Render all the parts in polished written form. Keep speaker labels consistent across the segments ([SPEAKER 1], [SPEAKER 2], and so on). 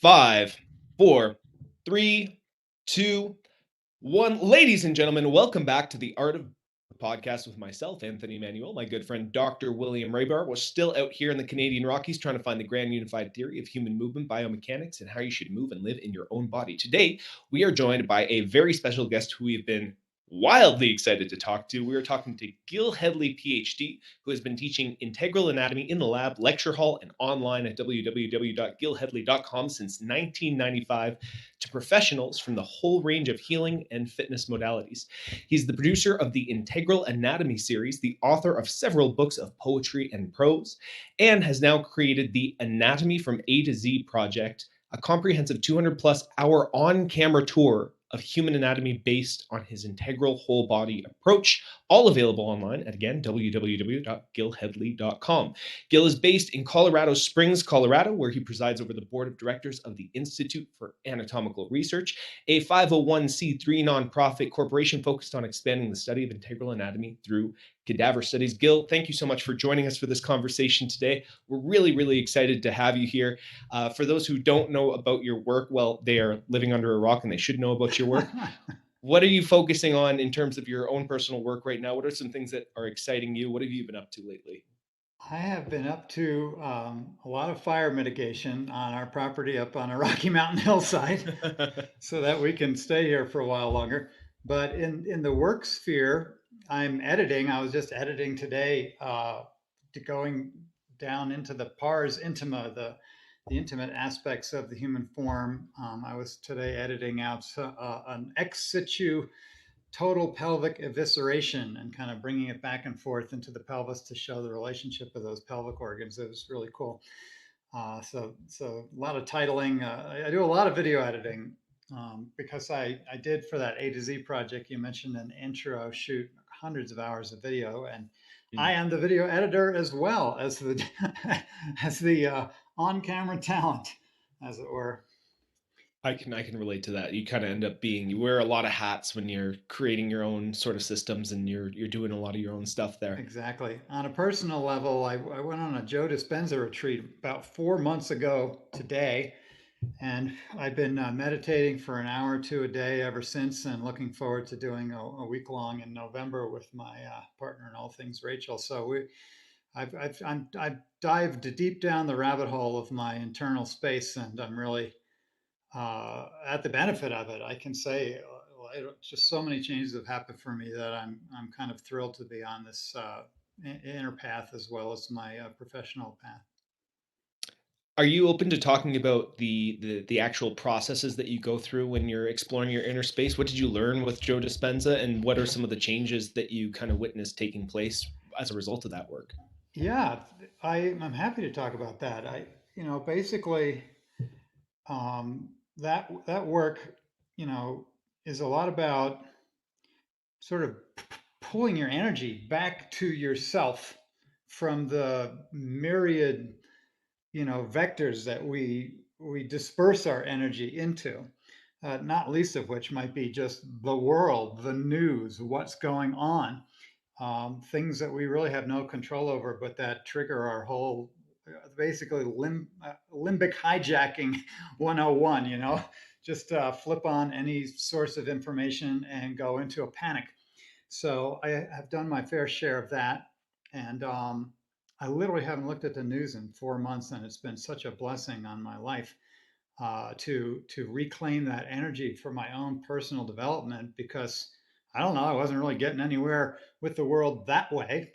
[SPEAKER 1] Five, four, three, two, one. Ladies and gentlemen, welcome back to the Art of Podcast with myself, Anthony Manuel, my good friend Dr. William Raybar. We're still out here in the Canadian Rockies trying to find the grand unified theory of human movement, biomechanics, and how you should move and live in your own body. Today, we are joined by a very special guest who we've been wildly excited to talk to. We are talking to Gil Hedley, PhD, who has been teaching integral anatomy in the lab, lecture hall, and online at www.gilhedley.com since 1995 to professionals from the whole range of healing and fitness modalities. He's the producer of the Integral Anatomy series, the author of several books of poetry and prose, and has now created the Anatomy from A to Z project, a comprehensive 200 plus hour on camera tour of human anatomy based on his integral whole body approach, all available online at, again, www.gilhedley.com. Gil is based in Colorado Springs, Colorado, where he presides over the board of directors of the Institute for Anatomical Research, a 501c3 nonprofit corporation focused on expanding the study of integral anatomy through cadaver studies. Gil, thank you so much for joining us for this conversation today. We're really excited to have you here. For those who don't know about your work, well, they are living under a rock and they should know about your work. What are you focusing on in terms of your own personal work right now? What are some things that are exciting you? What have you been up to lately?
[SPEAKER 2] I have been up to a lot of fire mitigation on our property up on a Rocky Mountain hillside so that we can stay here for a while longer. But in the work sphere, I'm editing. I was just editing today, going down into the pars intima, the intimate aspects of the human form. I was today editing out an ex situ total pelvic evisceration and kind of bringing it back and forth into the pelvis to show the relationship of those pelvic organs. It was really cool. So a lot of titling. I do a lot of video editing because I did for that A to Z project. You mentioned an intro shoot hundreds of hours of video, and I am the video editor as well as the as the on camera talent, as it were.
[SPEAKER 1] I can relate to that. You kind of end up being you wear a lot of hats when you're creating your own sort of systems and you're doing a lot of your own stuff there.
[SPEAKER 2] Exactly. On a personal level, I went on a Joe Dispenza retreat about 4 months ago today, and I've been meditating for an hour or two a day ever since, and looking forward to doing a week long in November with my partner in all things, Rachel. So I've dived deep down the rabbit hole of my internal space, and I'm really at the benefit of it. I can say just so many changes have happened for me that I'm kind of thrilled to be on this inner path as well as my professional path.
[SPEAKER 1] Are you open to talking about the actual processes that you go through when you're exploring your inner space? What did you learn with Joe Dispenza, and what are some of the changes that you kind of witnessed taking place as a result of that work?
[SPEAKER 2] Yeah, I'm happy to talk about that. Basically, that work, you know, is a lot about sort of pulling your energy back to yourself from the myriad vectors that we disperse our energy into, not least of which might be just the world, the news, what's going on, things that we really have no control over, but that trigger our whole basically limbic hijacking 101. Just flip on any source of information and go into a panic. So I have done my fair share of that, and I literally haven't looked at the news in 4 months, and it's been such a blessing on my life to reclaim that energy for my own personal development because I don't know, I wasn't really getting anywhere with the world that way.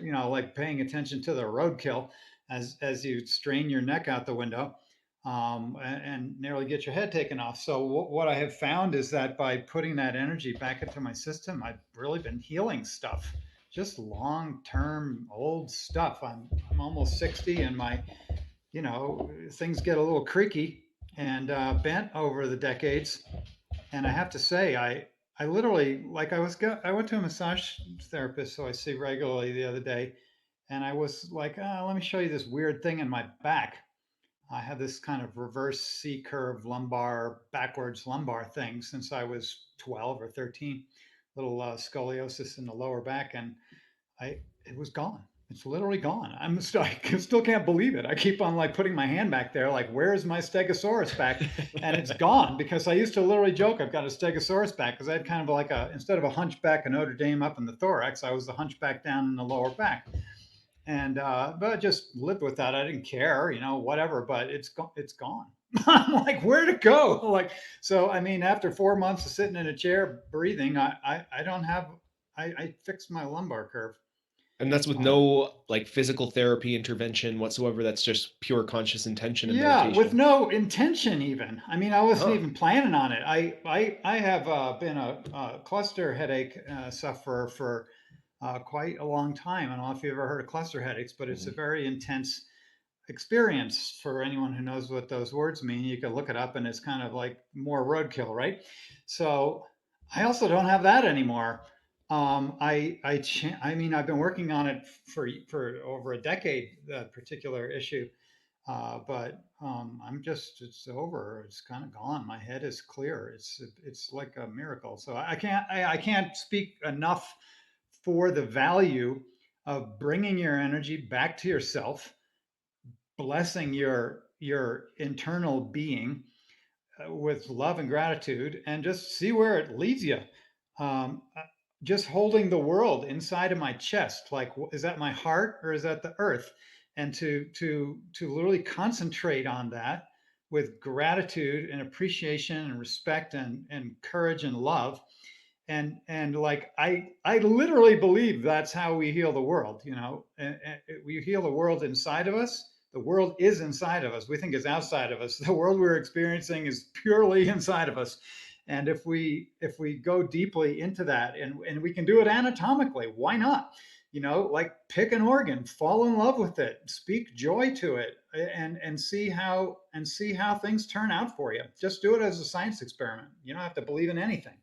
[SPEAKER 2] Like paying attention to the roadkill as you strain your neck out the window and nearly get your head taken off. So what I have found is that by putting that energy back into my system, I've really been healing stuff, just long term old stuff. I'm almost 60, and my things get a little creaky and bent over the decades. And I have to say, I literally like I went to a massage therapist who I see regularly the other day, and I was like, let me show you this weird thing in my back. I have this kind of reverse C curve lumbar, backwards lumbar thing since I was 12 or 13, little scoliosis in the lower back, and it was gone. It's literally gone. I still can't believe it. I keep on like putting my hand back there, like, where's my stegosaurus back? And it's gone because I used to literally joke I've got a stegosaurus back because I had kind of like instead of a hunchback of Notre Dame up in the thorax, I was the hunchback down in the lower back. And but I just lived with that. I didn't care, whatever. But it's gone. I'm like, where'd it go? Like, so I mean, after 4 months of sitting in a chair breathing, I don't have. I fixed my lumbar curve.
[SPEAKER 1] And that's with
[SPEAKER 2] Uh,
[SPEAKER 1] no like physical therapy intervention whatsoever. That's just pure conscious intention and
[SPEAKER 2] Yeah, with
[SPEAKER 1] meditation.
[SPEAKER 2] no intention even. I mean, I wasn't
[SPEAKER 1] Huh.
[SPEAKER 2] even planning on it. I have been a cluster headache sufferer for quite a long time. I don't know if you've ever heard of cluster headaches, but it's a
[SPEAKER 1] Mhm.
[SPEAKER 2] very intense experience for anyone who knows what those words mean. You can look it up, and it's kind of like more roadkill, right? So I also don't have that anymore. I mean, I've been working on it for over a decade. That particular issue, but I'm just it's over. It's kind of gone. My head is clear. It's like a miracle. So I can't speak enough for the value of bringing your energy back to yourself, blessing your internal being with love and gratitude, and just see where it leads you. Just holding the world inside of my chest, like, is that my heart or is that the earth? And to literally concentrate on that with gratitude and appreciation and respect and courage and love, and like I literally believe that's how we heal the world. And we heal the world inside of us. The world is inside of us. We think it's outside of us. The world we're experiencing is purely inside of us. And if we go deeply into that, and we can do it anatomically, why not? Like, pick an organ, fall in love with it, speak joy to it, and see how things turn out for you. Just do it as a science experiment. You don't have to believe in anything.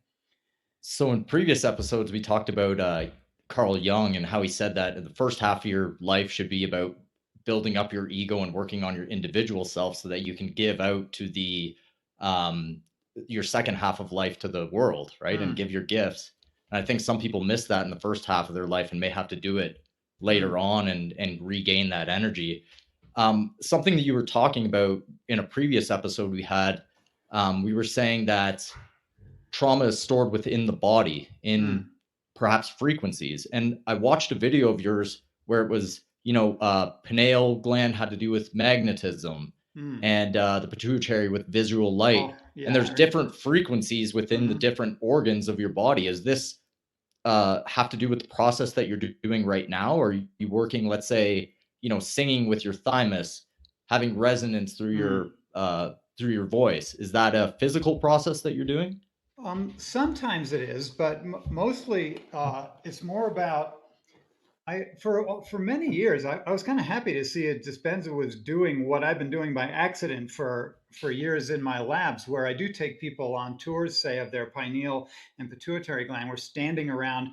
[SPEAKER 3] So in previous episodes, we talked about Carl Jung and how he said that the first half of your life should be about building up your ego and working on your individual self so that you can give out to the um, your second half of life to the world, right? And
[SPEAKER 2] Mm,
[SPEAKER 3] give your gifts. And I think some people miss that in the first half of their life and may have to do it later
[SPEAKER 2] mm,
[SPEAKER 3] on and regain that energy. Something that you were talking about in a previous episode we had, we were saying that trauma is stored within the body in
[SPEAKER 2] mm.
[SPEAKER 3] perhaps frequencies. And I watched a video of yours where it was, pineal gland had to do with magnetism
[SPEAKER 2] Mm.
[SPEAKER 3] and the pituitary with visual
[SPEAKER 2] Oh,
[SPEAKER 3] light. And
[SPEAKER 2] yeah,
[SPEAKER 3] there's
[SPEAKER 2] I
[SPEAKER 3] different
[SPEAKER 2] remember.
[SPEAKER 3] frequencies within the
[SPEAKER 2] Hmm.
[SPEAKER 3] different organs of your body. Is this have to do with the process that you're doing right now? Or are you working, let's say, singing with your thymus, having resonance
[SPEAKER 2] Mm.
[SPEAKER 3] through your voice? Is that a physical process that you're doing?
[SPEAKER 2] Sometimes it is, but mostly it's more about for many years I was kind of happy to see it. Dispenza was doing what I've been doing by accident for years in my labs, where I do take people on tours, say, of their pineal and pituitary gland. We're standing around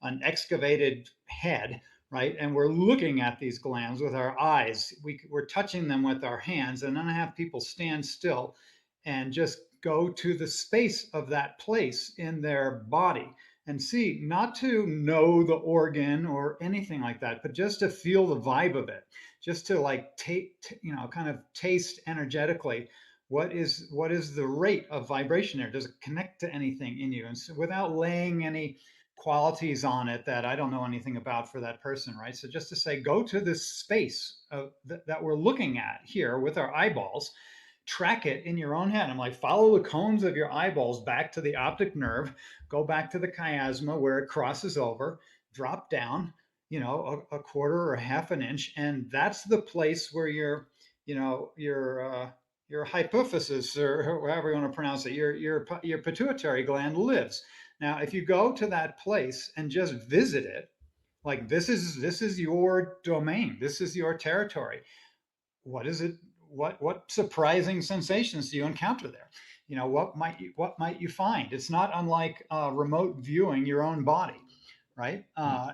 [SPEAKER 2] an excavated head, right, and we're looking at these glands with our eyes. We're touching them with our hands, and then I have people stand still and just go to the space of that place in their body and see, not to know the organ or anything like that, but just to feel the vibe of it, just to like kind of taste energetically what is the rate of vibration there. Does it connect to anything in you? And so, without laying any qualities on it that I don't know anything about for that person, right? So just to say, go to this space that we're looking at here with our eyeballs, track it in your own head. I'm like, follow the cones of your eyeballs back to the optic nerve, go back to the chiasma where it crosses over, drop down, a quarter or a half an inch, and that's the place where you know, your hypophysis, or however you want to pronounce it, your pituitary gland lives. Now, if you go to that place and just visit it, like, this is your domain, this is your territory. What is it? What surprising sensations do you encounter there? What might you find? It's not unlike remote viewing your own body, right? I'll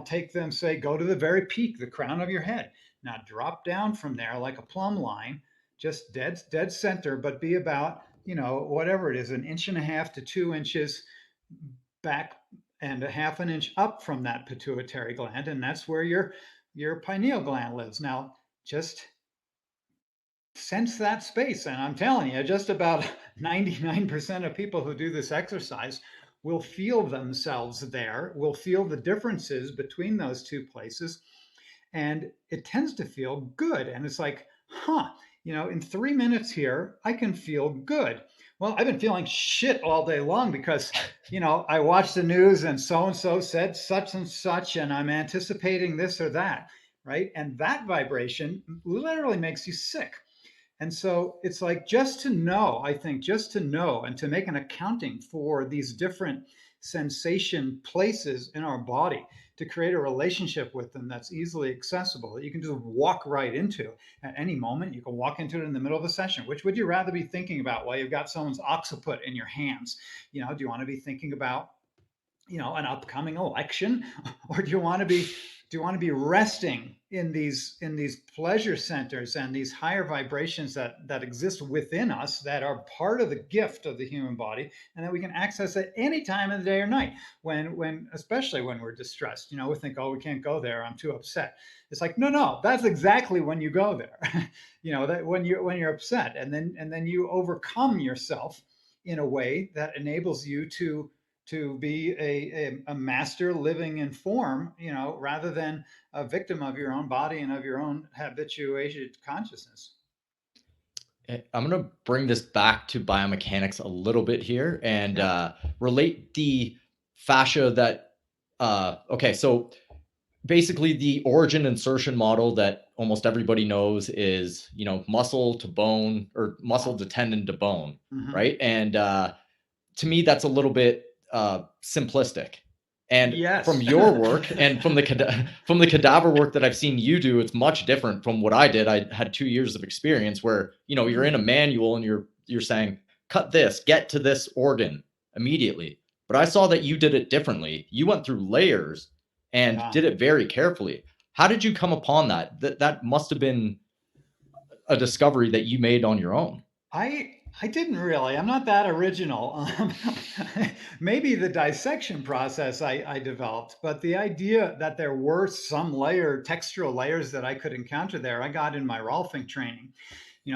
[SPEAKER 2] take them, say, go to the very peak, the crown of your head. Now drop down from there like a plumb line, just dead center, but be about, whatever it is, an inch and a half to 2 inches back and a half an inch up from that pituitary gland, and that's where your pineal gland lives. Now, just sense that space, and I'm telling you, just about 99% of people who do this exercise will feel themselves there, will feel the differences between those two places, and it tends to feel good. And it's like, in 3 minutes here, I can feel good. Well, I've been feeling shit all day long because, I watched the news and so said such and such, and I'm anticipating this or that, right? And that vibration literally makes you sick. And so it's like just to know, I think, just to know and to make an accounting for these different sensation places in our body, to create a relationship with them that's easily accessible, that you can just walk right into at any moment. You can walk into it in the middle of a session. Which would you rather be thinking about while you've got someone's occiput in your hands? Do you want to be thinking about an upcoming election, or do you want to be resting in these pleasure centers and these higher vibrations that exist within us, that are part of the gift of the human body, and that we can access at any time of the day or night, when especially when we're distressed. We think, oh, we can't go there, I'm too upset. It's like, no, that's exactly when you go there. That when you're upset, and then you overcome yourself in a way that enables you to be a master living in form, rather than a victim of your own body and of your own habituated consciousness.
[SPEAKER 3] I'm going to bring this back to biomechanics a little bit here and relate the fascia that, okay, so basically the origin insertion model that almost everybody knows is, muscle to bone, or muscle to tendon to bone, right? And to me, that's a little bit simplistic. And
[SPEAKER 2] Yes.
[SPEAKER 3] from your work and from the cadaver work that I've seen you do, it's much different from what I did. I had 2 years of experience where, you're in a manual and you're saying, cut this, get to this organ immediately. But I saw that you did it differently. You went through layers and did it very carefully. How did you come upon that? That must have been a discovery that you made on your own.
[SPEAKER 2] I didn't really. I'm not that original. Maybe the dissection process I developed, but the idea that there were some textural layers that I could encounter there, I got in my Rolfing training.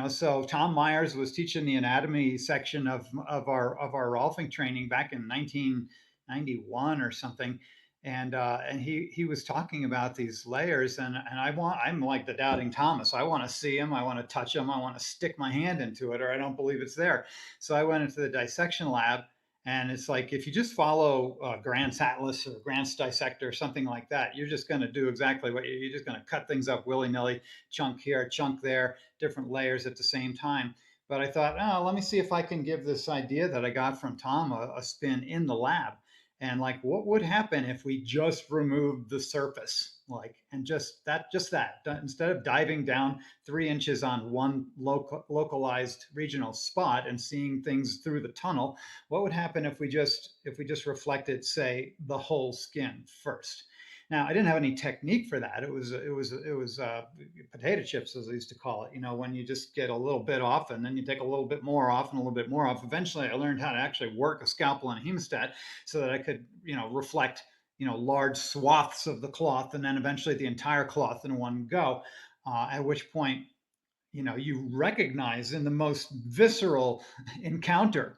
[SPEAKER 2] So Tom Myers was teaching the anatomy section of our Rolfing training back in 1991 or something, and he was talking about these layers, and I'm like the doubting Thomas. I want to see them, I want to touch them, I want to stick my hand into it, or I don't believe it's there. So I went into the dissection lab, and it's like, if you just follow Grant's Atlas or Grant's Dissector or something like that, you're just going to do exactly what you're just going to cut things up willy-nilly, chunk here, chunk there, different layers at the same time. But I thought, oh, let me see if I can give this idea that I got from Tom a spin in the lab. And like, what would happen if we just removed the surface, like, and just that, instead of diving down 3 inches on one localized regional spot and seeing things through the tunnel, what would happen if we just reflected, say, the whole skin first? Now, I didn't have any technique for that. It was potato chips, as I used to call it. When you just get a little bit off, and then you take a little bit more off, and a little bit more off. Eventually, I learned how to actually work a scalpel and a hemostat so that I could, reflect, large swaths of the cloth, and then eventually the entire cloth in one go. At which point, you recognize in the most visceral encounter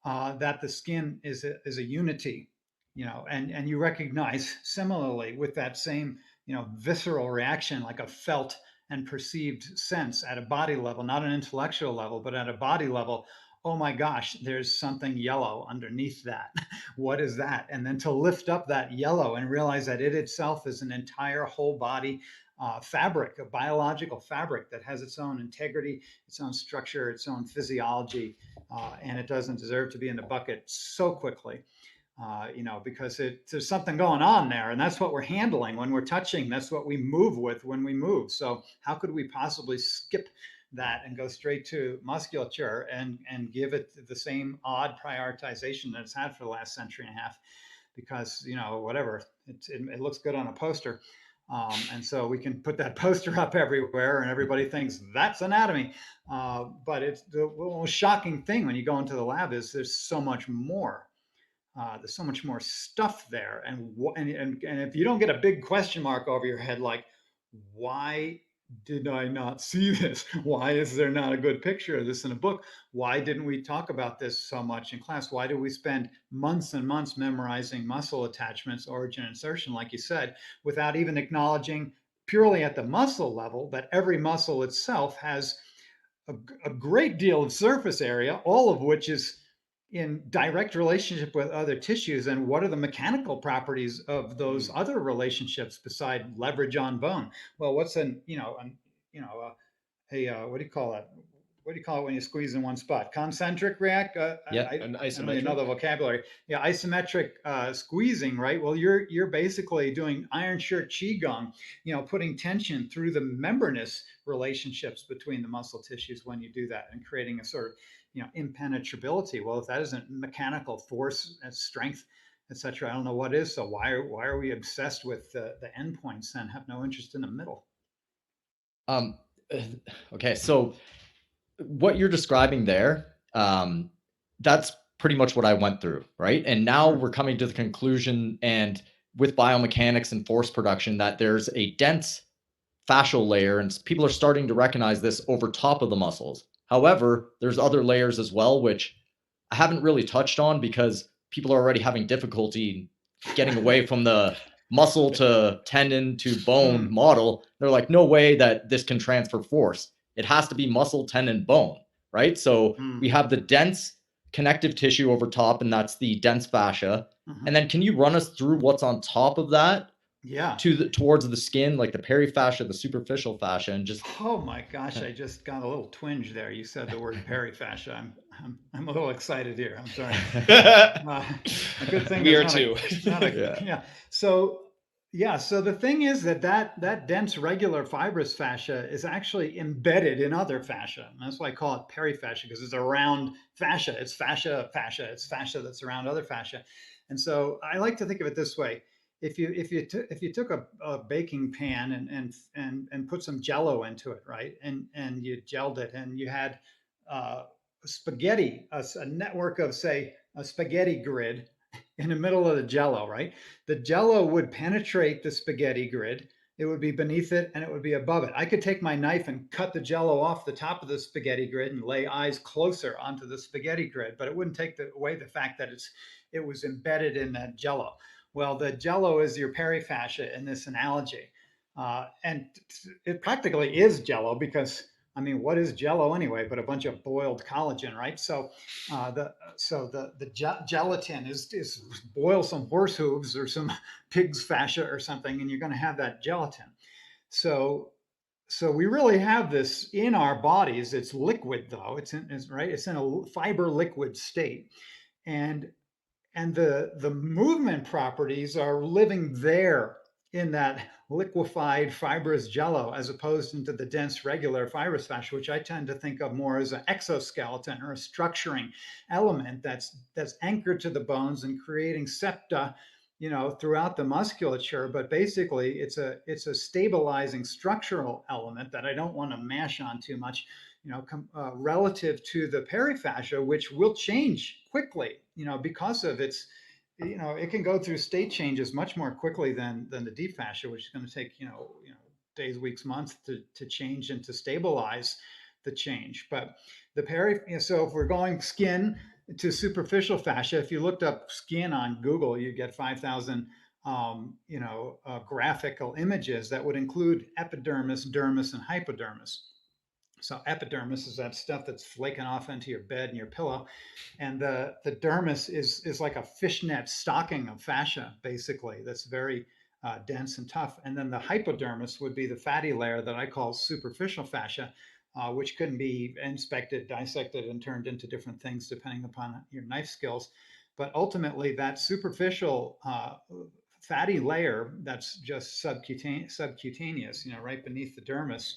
[SPEAKER 2] that the skin is a unity, and you recognize similarly with that same, visceral reaction, like a felt and perceived sense at a body level, not an intellectual level, but at a body level. Oh my gosh, there's something yellow underneath that. What is that? And then to lift up that yellow and realize that it itself is an entire whole body fabric, a biological fabric that has its own integrity, its own structure, its own physiology, and it doesn't deserve to be in the bucket so quickly. Because there's something going on there, and that's what we're handling when we're touching. That's what we move with when we move. So how could we possibly skip that and go straight to musculature and give it the same odd prioritization that it's had for the last century and a half? Because whatever, it looks good on a poster. And so we can put that poster up everywhere, and everybody thinks that's anatomy. But it's the most shocking thing when you go into the lab is there's so much more. There's so much more stuff there, and if you don't get a big question mark over your head, like, why did I not see this? Why is there not a good picture of this in a book? Why didn't we talk about this so much in class? Why do we spend months and months memorizing muscle attachments, origin, insertion, like you said, without even acknowledging purely at the muscle level that every muscle itself has a great deal of surface area, all of which is in direct relationship with other tissues. And what are the mechanical properties of those other relationships beside leverage on bone? Well, what's what do you call it? What do you call it when you squeeze in one spot? Concentric react?
[SPEAKER 3] Yeah.
[SPEAKER 1] An
[SPEAKER 2] I don't even know
[SPEAKER 1] isometric.
[SPEAKER 2] the vocabulary. Yeah, isometric squeezing, right? Well, you're basically doing iron shirt qigong, putting tension through the membranous relationships between the muscle tissues when you do that, and creating a sort of impenetrability. Well, if that isn't mechanical force and strength, etc., I don't know what is. So why are we obsessed with the endpoints and have no interest in the middle?
[SPEAKER 3] Um, okay, so what you're describing there, that's pretty much what I went through, right? And now we're coming to the conclusion, and with biomechanics and force production, that there's a dense fascial layer, and people are starting to recognize this over top of the muscles. However, there's other layers as well, which I haven't really touched on because people are already having difficulty getting away from the muscle to tendon to bone model. They're like, no way that this can transfer force. It has to be muscle, tendon, bone, right? So we have the dense connective tissue over top, and that's the dense fascia. And then can you run us through what's on top of that?
[SPEAKER 2] Yeah.
[SPEAKER 3] Towards the skin, like the perifascia, the superficial fascia, and just.
[SPEAKER 2] Oh my gosh, I just got a little twinge there. You said the word perifascia. I'm a little excited here. I'm sorry. A good thing
[SPEAKER 1] We are
[SPEAKER 2] not
[SPEAKER 1] too.
[SPEAKER 2] Yeah. So the thing is that dense regular fibrous fascia is actually embedded in other fascia. And that's why I call it perifascia, because it's around fascia. It's fascia. It's fascia that's around other fascia. And so I like to think of it this way: if you took a baking pan and put some Jello into it, right, and you gelled it, and you had spaghetti, a network of, say, a spaghetti grid in the middle of the Jello, right? The Jello would penetrate the spaghetti grid. It would be beneath it and it would be above it. I could take my knife and cut the Jello off the top of the spaghetti grid and lay eyes closer onto the spaghetti grid, but it wouldn't take away the fact that it was embedded in that Jello. Well, the Jello is your perifascia in this analogy. And it practically is Jello, because, I mean, what is Jello anyway but a bunch of boiled collagen, right? So the gelatin is boil some horse hooves or some pig's fascia or something, and you're going to have that gelatin. So we really have this in our bodies. It's liquid, though. It's in a fiber liquid state, and the movement properties are living there in that liquefied fibrous jello, as opposed into the dense regular fibrous fascia, which I tend to think of more as an exoskeleton or a structuring element that's anchored to the bones and creating septa, throughout the musculature. But basically, it's a stabilizing structural element that I don't want to mash on too much, relative to the perifascia, which will change quickly, because of its, it can go through state changes much more quickly than the deep fascia, which is going to take, days, weeks, months to change and to stabilize the change. But so if we're going skin to superficial fascia, if you looked up skin on Google, you get 5,000 graphical images that would include epidermis, dermis, and hypodermis. So epidermis is that stuff that's flaking off into your bed and your pillow, and the dermis is like a fishnet stocking of fascia, basically, that's very dense and tough. And then the hypodermis would be the fatty layer that I call superficial fascia, which can be inspected, dissected, and turned into different things depending upon your knife skills. But ultimately, that superficial fatty layer that's just subcutaneous, right beneath the dermis,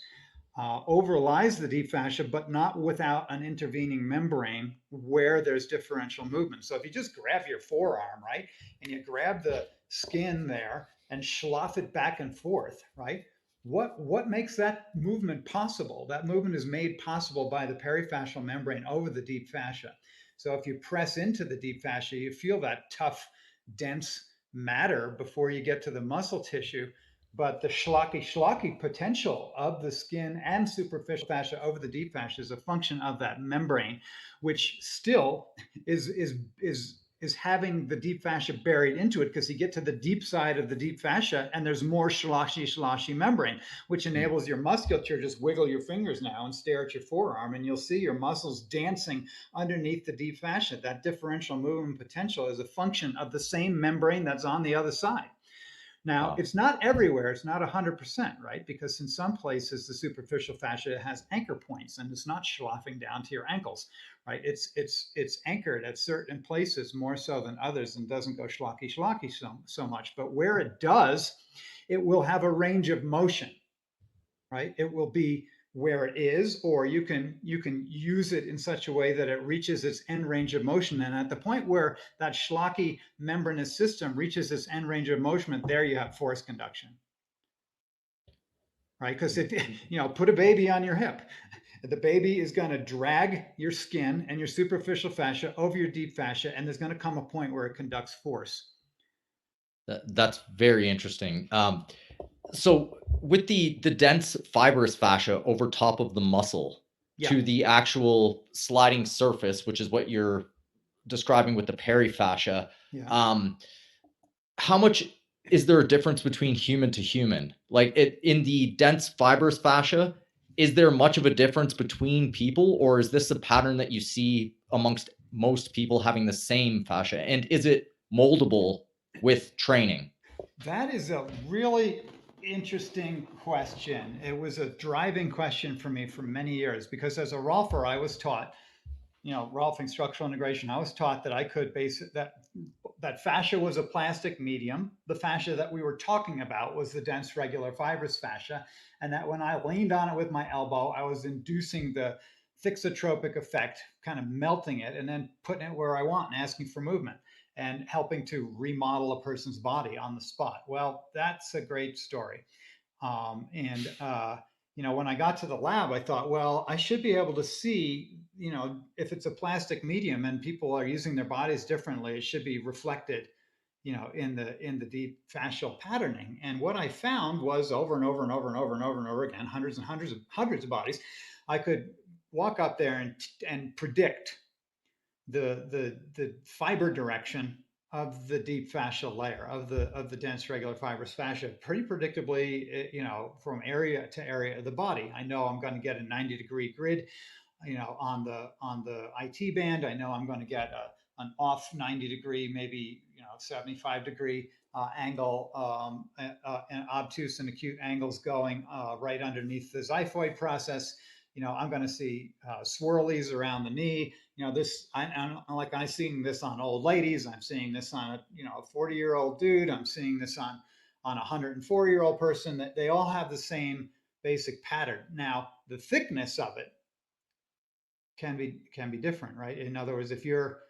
[SPEAKER 2] overlies the deep fascia, but not without an intervening membrane where there's differential movement. So if you just grab your forearm, right, and you grab the skin there and slough it back and forth, right, what makes that movement possible? That movement is made possible by the perifascial membrane over the deep fascia. So if you press into the deep fascia, you feel that tough, dense matter before you get to the muscle tissue. But the schlocky potential of the skin and superficial fascia over the deep fascia is a function of that membrane, which still is having the deep fascia buried into it, because you get to the deep side of the deep fascia and there's more sloshy membrane, which enables your musculature. Just wiggle your fingers now and stare at your forearm, and you'll see your muscles dancing underneath the deep fascia. That differential movement potential is a function of the same membrane that's on the other side. Now, it's not everywhere. It's not 100%, right? Because in some places, the superficial fascia has anchor points and it's not sloughing down to your ankles, right? It's anchored at certain places more so than others and doesn't go schlocky so much. But where it does, it will have a range of motion, right? It will be where it is, or you can use it in such a way that it reaches its end range of motion. And at the point where that schlocky membranous system reaches its end range of motion, there you have force conduction, right? Because if put a baby on your hip, the baby is going to drag your skin and your superficial fascia over your deep fascia, and there's going to come a point where it conducts force.
[SPEAKER 3] That's very interesting. So with the dense fibrous fascia over top of the muscle to the actual sliding surface, which is what you're describing with the perifascia, how much is there a difference between human to human? Like in the dense fibrous fascia, is there much of a difference between people, or is this a pattern that you see amongst most people having the same fascia? And is it moldable with training?
[SPEAKER 2] That is a really interesting question. It was a driving question for me for many years, because as a Rolfer, I was taught, Rolfing structural integration, I was taught that I could base it, that fascia was a plastic medium. The fascia that we were talking about was the dense regular fibrous fascia. And that when I leaned on it with my elbow, I was inducing the thixotropic effect, kind of melting it and then putting it where I want and asking for movement and helping to remodel a person's body on the spot. Well, that's a great story. When I got to the lab, I thought, well, I should be able to see, if it's a plastic medium and people are using their bodies differently, it should be reflected, in the deep fascial patterning. And what I found was over and over and over and over and over and over again, hundreds and hundreds of bodies, I could walk up there and predict the fiber direction of the deep fascial layer of the dense regular fibrous fascia pretty predictably, from area to area of the body. I know I'm going to get a 90-degree grid, on the IT band. I know I'm going to get an off 90-degree, maybe 75-degree angle, and obtuse and acute angles going right underneath the xiphoid process. I'm going to see swirlies around the knee. I'm seeing this on old ladies. I'm seeing this on a 40-year-old dude. I'm seeing this on a 104-year-old person. That they all have the same basic pattern. Now, the thickness of it can be different, right? In other words, if you're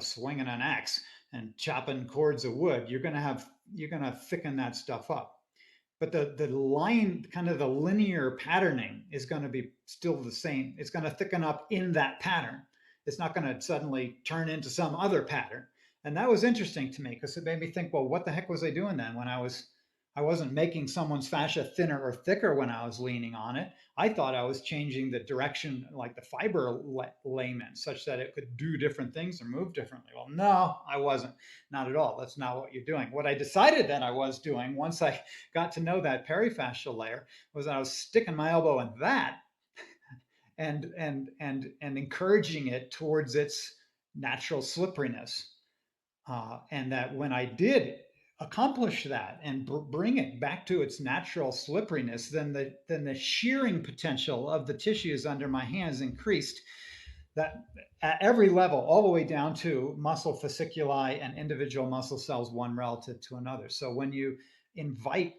[SPEAKER 2] swinging an axe and chopping cords of wood, you're going to thicken that stuff up. But the line, kind of the linear patterning, is going to be still the same. It's going to thicken up in that pattern. It's not going to suddenly turn into some other pattern. And that was interesting to me, because it made me think, well, what the heck was I doing then when I wasn't making someone's fascia thinner or thicker when I was leaning on it. I thought I was changing the direction, like the fiber layment, such that it could do different things or move differently. Well, no, I wasn't. Not at all. That's not what you're doing. What I decided that I was doing once I got to know that perifascial layer was that I was sticking my elbow in that and encouraging it towards its natural slipperiness. And that when I did accomplish that and bring it back to its natural slipperiness, then the shearing potential of the tissues under my hands increased. That at every level, all the way down to muscle fasciculi and individual muscle cells, one relative to another. So when you invite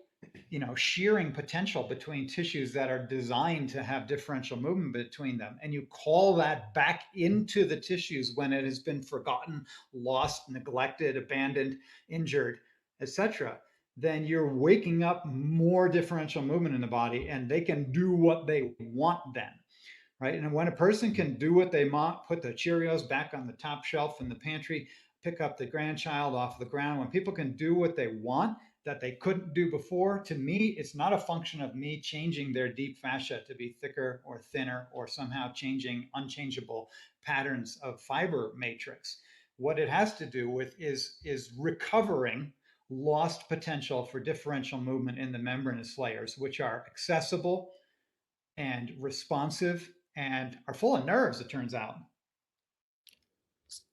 [SPEAKER 2] shearing potential between tissues that are designed to have differential movement between them, and you call that back into the tissues when it has been forgotten, lost, neglected, abandoned, injured, etc., then you're waking up more differential movement in the body, and they can do what they want then, right? And when a person can do what they want, put the Cheerios back on the top shelf in the pantry, pick up the grandchild off the ground, when people can do what they want that they couldn't do before, to me, it's not a function of me changing their deep fascia to be thicker or thinner or somehow changing unchangeable patterns of fiber matrix. What it has to do with is recovering lost potential for differential movement in the membranous layers, which are accessible and responsive and are full of nerves, it turns out.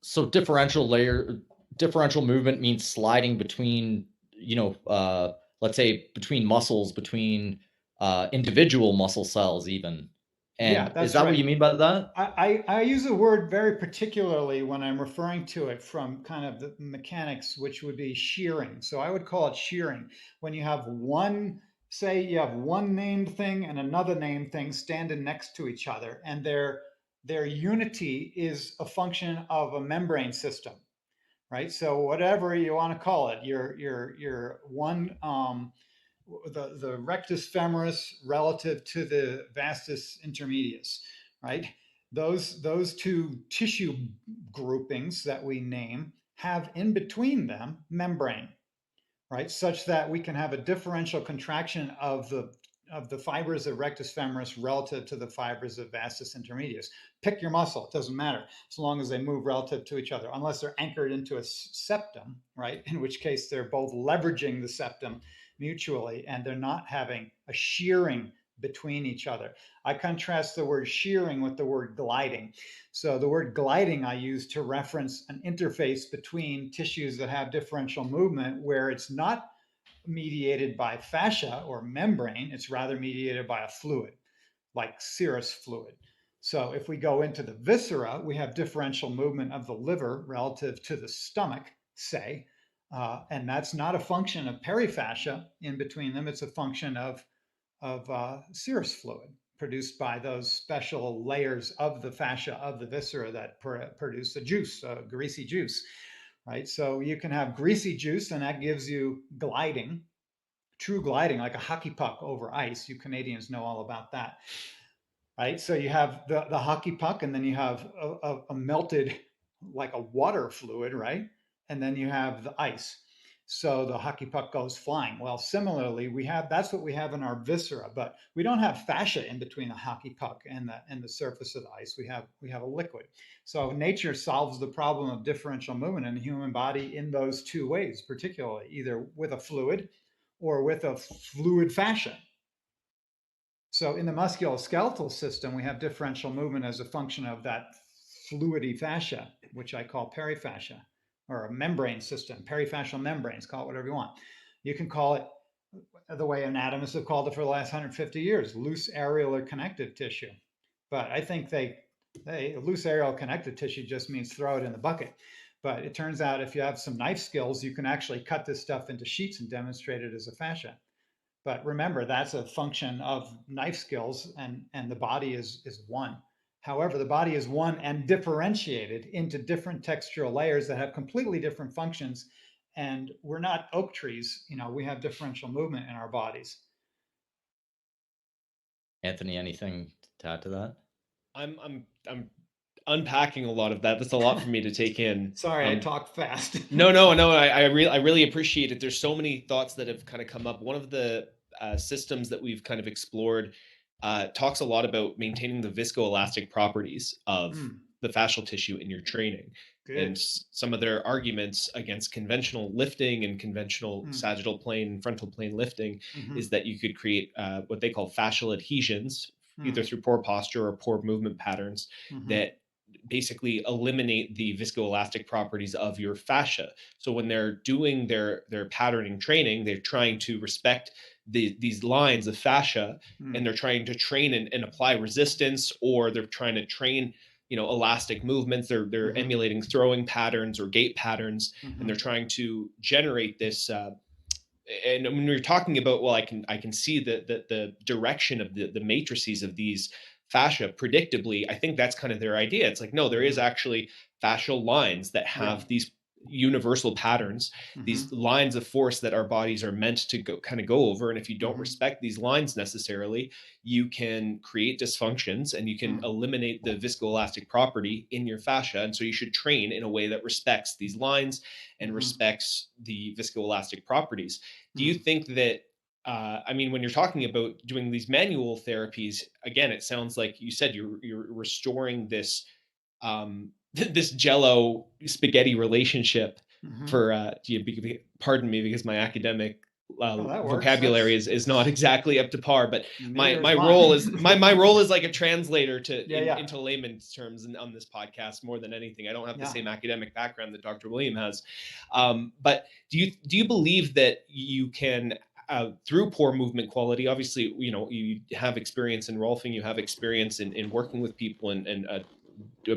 [SPEAKER 3] So differential movement means sliding between, let's say between muscles, between individual muscle cells even.
[SPEAKER 2] Yeah,
[SPEAKER 3] And is
[SPEAKER 2] that's
[SPEAKER 3] that what
[SPEAKER 2] right.
[SPEAKER 3] you mean by that?
[SPEAKER 2] I use the word very particularly when I'm referring to it from kind of the mechanics, which would be shearing. So I would call it shearing when you have one, say you have one named thing and another named thing standing next to each other, and their unity is a function of a membrane system, right? So whatever you want to call it, your one the rectus femoris relative to the vastus intermedius, right? Those two tissue groupings that we name have in between them membrane, right? Such that we can have a differential contraction of the fibers of rectus femoris relative to the fibers of vastus intermedius. Pick your muscle, it doesn't matter, as long as they move relative to each other, unless they're anchored into a septum, right? In which case they're both leveraging the septum mutually and they're not having a shearing between each other. I contrast the word shearing with the word gliding. So the word gliding I use to reference an interface between tissues that have differential movement where it's not mediated by fascia or membrane, it's rather mediated by a fluid, like serous fluid. So if we go into the viscera, we have differential movement of the liver relative to the stomach, say, and that's not a function of perifascia in between them. It's a function of serous fluid produced by those special layers of the fascia of the viscera that produce a juice, a greasy juice, right? So you can have greasy juice, and that gives you gliding, true gliding, like a hockey puck over ice. You Canadians know all about that, right? So you have the hockey puck, and then you have a melted, like a water fluid, right? And then you have the ice. So the hockey puck goes flying. Well, similarly, we have that's what we have in our viscera, but we don't have fascia in between the hockey puck and the surface of the ice. We have a liquid. So nature solves the problem of differential movement in the human body in those two ways, particularly either with a fluid or with a fluid fascia. So in the musculoskeletal system, we have differential movement as a function of that fluidy fascia, which I call perifascia, or a membrane system, perifascial membranes, call it whatever you want. You can call it the way anatomists have called it for the last 150 years, loose areolar connective tissue. But I think loose areolar connective tissue just means throw it in the bucket. But it turns out if you have some knife skills, you can actually cut this stuff into sheets and demonstrate it as a fascia. But remember, that's a function of knife skills, and the body is one. However, the body is one and differentiated into different textural layers that have completely different functions. And we're not oak trees, we have differential movement in our bodies.
[SPEAKER 3] Anthony, anything to add to that?
[SPEAKER 1] I'm unpacking a lot of that. That's a lot for me to take in.
[SPEAKER 2] Sorry, I talk fast.
[SPEAKER 1] No. I really appreciate it. There's so many thoughts that have kind of come up. One of the systems that we've kind of explored talks a lot about maintaining the viscoelastic properties of the fascial tissue in your training.
[SPEAKER 2] Good.
[SPEAKER 1] And some of their arguments against conventional lifting and conventional sagittal plane, frontal plane lifting is that you could create what they call fascial adhesions, either through poor posture or poor movement patterns that basically eliminate the viscoelastic properties of your fascia. So when they're doing their patterning training, they're trying to respect these lines of fascia, and they're trying to train and apply resistance, or they're trying to train elastic movements. They're emulating throwing patterns or gait patterns, and they're trying to generate this and when we're talking about, well, I can see the direction of the matrices of these fascia predictably. I think that's kind of their idea. It's like, no, there is actually fascial lines that have these universal patterns, these
[SPEAKER 2] Mm-hmm.
[SPEAKER 1] lines of force that our bodies are meant to go over. And if you don't
[SPEAKER 2] Mm-hmm.
[SPEAKER 1] respect these lines necessarily, you can create dysfunctions and you can eliminate the viscoelastic property in your fascia. And so you should train in a way that respects these lines and
[SPEAKER 2] Mm-hmm.
[SPEAKER 1] respects the viscoelastic properties. Do you
[SPEAKER 2] Mm-hmm.
[SPEAKER 1] think that I mean, when you're talking about doing these manual therapies, again, it sounds like you said you're restoring this this Jello spaghetti relationship
[SPEAKER 2] Mm-hmm.
[SPEAKER 1] for pardon me because my academic
[SPEAKER 2] Oh, that works.
[SPEAKER 1] vocabulary
[SPEAKER 2] That's
[SPEAKER 1] is not exactly up to par, but
[SPEAKER 2] neither is
[SPEAKER 1] my role is
[SPEAKER 2] mine.
[SPEAKER 1] my role is like a translator
[SPEAKER 2] Yeah, yeah,
[SPEAKER 1] into layman's terms on this podcast more than anything. I don't have the
[SPEAKER 2] yeah.
[SPEAKER 1] same academic background that Dr. William has, but do you believe that you can through poor movement quality, obviously, you know, you have experience in rolfing, you have experience in working with people and a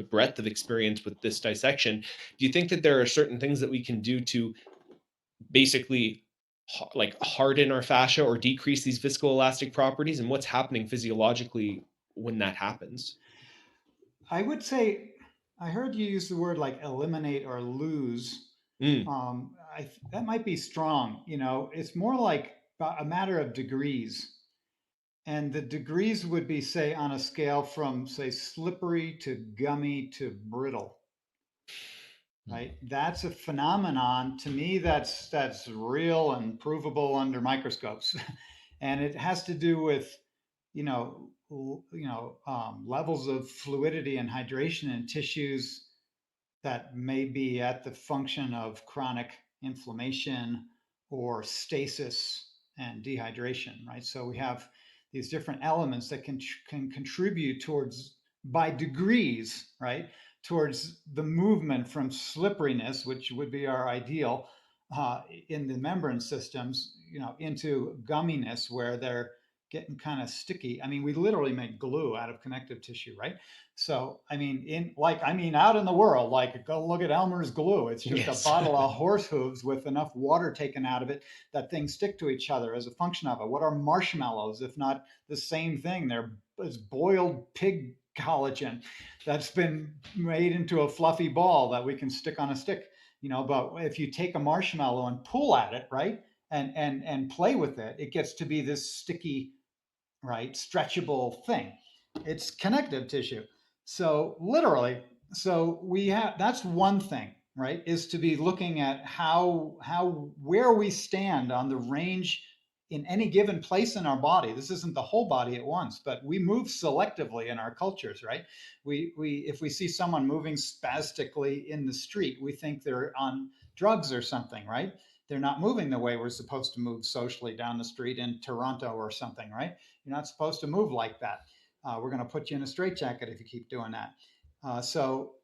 [SPEAKER 1] breadth of experience with this dissection. Do you think that there are certain things that we can do to basically like harden our fascia or decrease these viscoelastic properties, and what's happening physiologically when that happens?
[SPEAKER 2] I would say I heard you use the word like eliminate or lose.
[SPEAKER 1] Mm,
[SPEAKER 2] That might be strong. You know, it's more like a matter of degrees. And the degrees would be, say, on a scale from, say, slippery to gummy to brittle, right? That's a phenomenon. To me, that's real and provable under microscopes, and it has to do with, levels of fluidity and hydration in tissues that may be at the function of chronic inflammation or stasis and dehydration, right? So we have these different elements that can contribute towards, by degrees, right, towards the movement from slipperiness, which would be our ideal in the membrane systems, into gumminess, where they're getting kind of sticky. I mean, we literally make glue out of connective tissue, right? So, I mean, out in the world, like go look at Elmer's glue. It's just a
[SPEAKER 1] yes.
[SPEAKER 2] bottle of horse hooves with enough water taken out of it that things stick to each other as a function of it. What are marshmallows if not the same thing? It's boiled pig collagen that's been made into a fluffy ball that we can stick on a stick. But if you take a marshmallow and pull at it, right, and play with it, it gets to be this sticky, right, stretchable thing. It's connective tissue. So literally, so we have, that's one thing, right, is to be looking at where we stand on the range in any given place in our body. This isn't the whole body at once, but we move selectively in our cultures, right? We if we see someone moving spastically in the street, we think they're on drugs or something, right? They're not moving the way we're supposed to move socially down the street in Toronto or something, right? You're not supposed to move like that. We're going to put you in a straitjacket if you keep doing that. So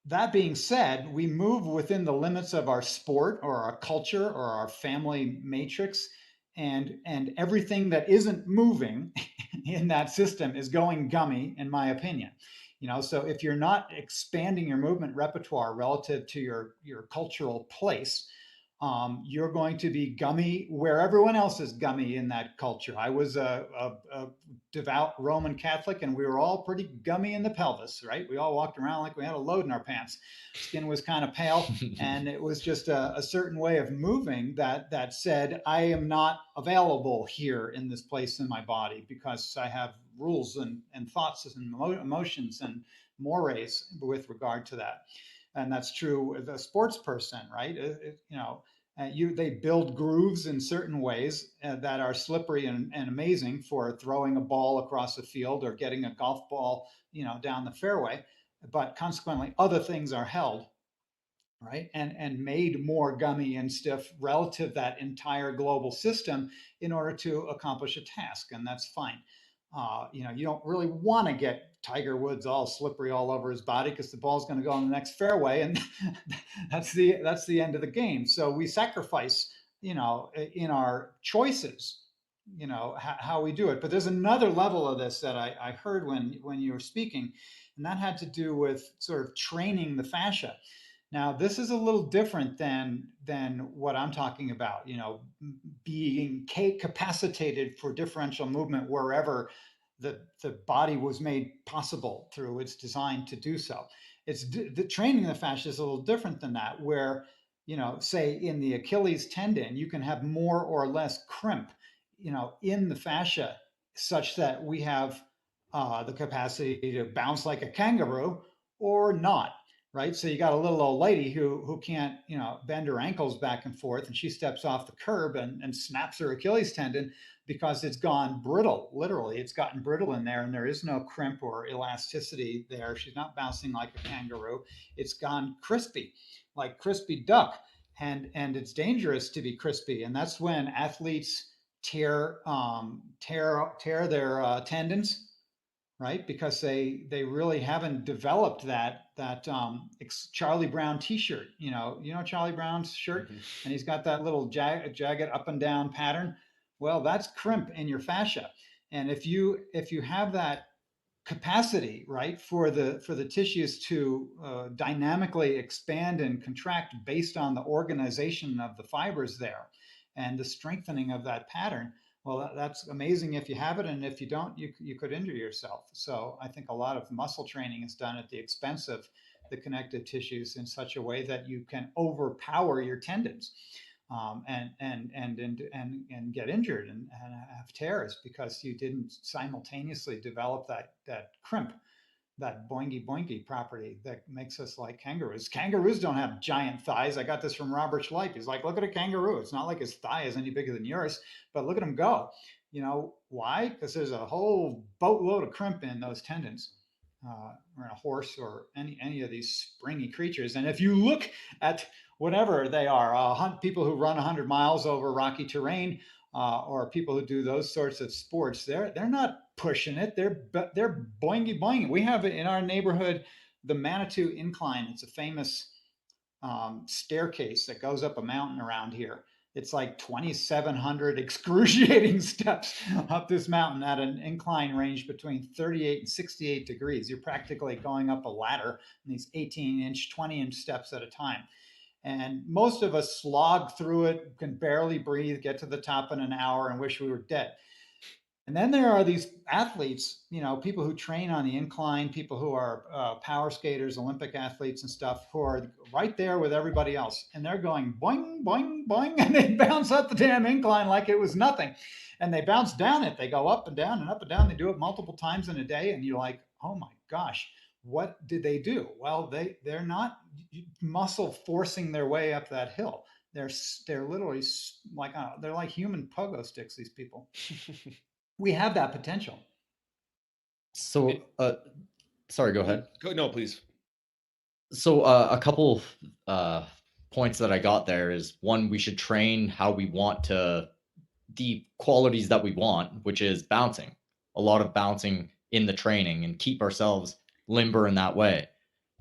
[SPEAKER 2] that being said, we move within the limits of our sport or our culture or our family matrix, and everything that isn't moving in that system is going gummy, in my opinion. So if you're not expanding your movement repertoire relative to your cultural place, you're going to be gummy where everyone else is gummy in that culture. I was a devout Roman Catholic, and we were all pretty gummy in the pelvis, right? We all walked around like we had a load in our pants. Skin was kind of pale, and it was just a certain way of moving that said, I am not available here in this place in my body because I have rules and thoughts and emotions and mores with regard to that. And that's true with a sports person, right? They build grooves in certain ways that are slippery and amazing for throwing a ball across a field or getting a golf ball, down the fairway. But consequently, other things are held, right, and made more gummy and stiff relative to that entire global system in order to accomplish a task, and that's fine. You don't really want to get Tiger Woods all slippery all over his body because the ball's going to go on the next fairway, and that's the end of the game. So we sacrifice, in our choices, how we do it. But there's another level of this that I heard when you were speaking, and that had to do with sort of training the fascia. Now, this is a little different than what I'm talking about, being capacitated for differential movement wherever the body was made possible through its design to do so. It's the training the fascia is a little different than that, where, say in the Achilles tendon, you can have more or less crimp, in the fascia, such that we have the capacity to bounce like a kangaroo or not, right? So you got a little old lady who can't, bend her ankles back and forth, and she steps off the curb and snaps her Achilles tendon because it's gone brittle. Literally, it's gotten brittle in there, and there is no crimp or elasticity there. She's not bouncing like a kangaroo. It's gone crispy, like crispy duck, and it's dangerous to be crispy. And that's when athletes tear their tendons, right? Because they really haven't developed that Charlie Brown T-shirt. Charlie Brown's shirt, and he's got that little jagged up and down pattern. Well, that's crimp in your fascia, and if you have that capacity, right, for the tissues to dynamically expand and contract based on the organization of the fibers there and the strengthening of that pattern, well, that's amazing if you have it, and if you don't, you could injure yourself. So I think a lot of muscle training is done at the expense of the connective tissues in such a way that you can overpower your tendons, and get injured and have tears because you didn't simultaneously develop that crimp, that boingy boingy property that makes us like kangaroos. Kangaroos don't have giant thighs. I got this from Robert Schleip. He's like, look at a kangaroo. It's not like his thigh is any bigger than yours, but look at him go. Why? Because there's a whole boatload of crimp in those tendons. Or in a horse or any of these springy creatures. And if you look at whatever they are, people who run 100 miles over rocky terrain, or people who do those sorts of sports, they're not pushing it. They're boingy boingy. We have in our neighborhood the Manitou Incline. It's a famous staircase that goes up a mountain around here. It's like 2,700 excruciating steps up this mountain at an incline range between 38 and 68 degrees. You're practically going up a ladder in these 18-inch, 20-inch steps at a time. And most of us slog through it, can barely breathe, get to the top in an hour, and wish we were dead. And then there are these athletes, people who train on the incline, people who are power skaters, Olympic athletes and stuff, who are right there with everybody else. And they're going boing, boing, boing, and they bounce up the damn incline like it was nothing. And they bounce down it. They go up and down and up and down. They do it multiple times in a day. And you're like, oh my gosh, what did they do? Well, they're not muscle forcing their way up that hill. They're literally like, they're like human pogo sticks, these people. We have that potential.
[SPEAKER 3] So, sorry, go ahead.
[SPEAKER 1] No, please.
[SPEAKER 3] So, a couple points that I got there is, one, we should train how we want the qualities that we want, which is bouncing. A lot of bouncing in the training and keep ourselves limber in that way.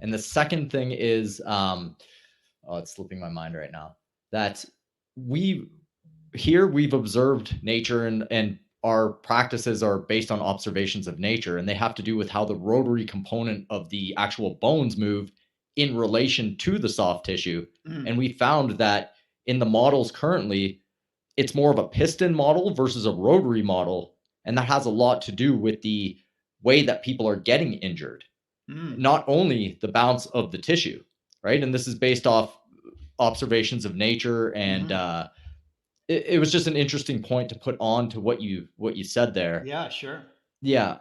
[SPEAKER 3] And the second thing is, it's slipping my mind right now, that we've observed nature, and our practices are based on observations of nature, and they have to do with how the rotary component of the actual bones move in relation to the soft tissue. And we found that in the models currently, it's more of a piston model versus a rotary model. And that has a lot to do with the way that people are getting injured, not only the bounce of the tissue, right? And this is based off observations of nature, and it was just an interesting point to put on to what you said there.
[SPEAKER 2] Yeah, sure.
[SPEAKER 3] Yeah.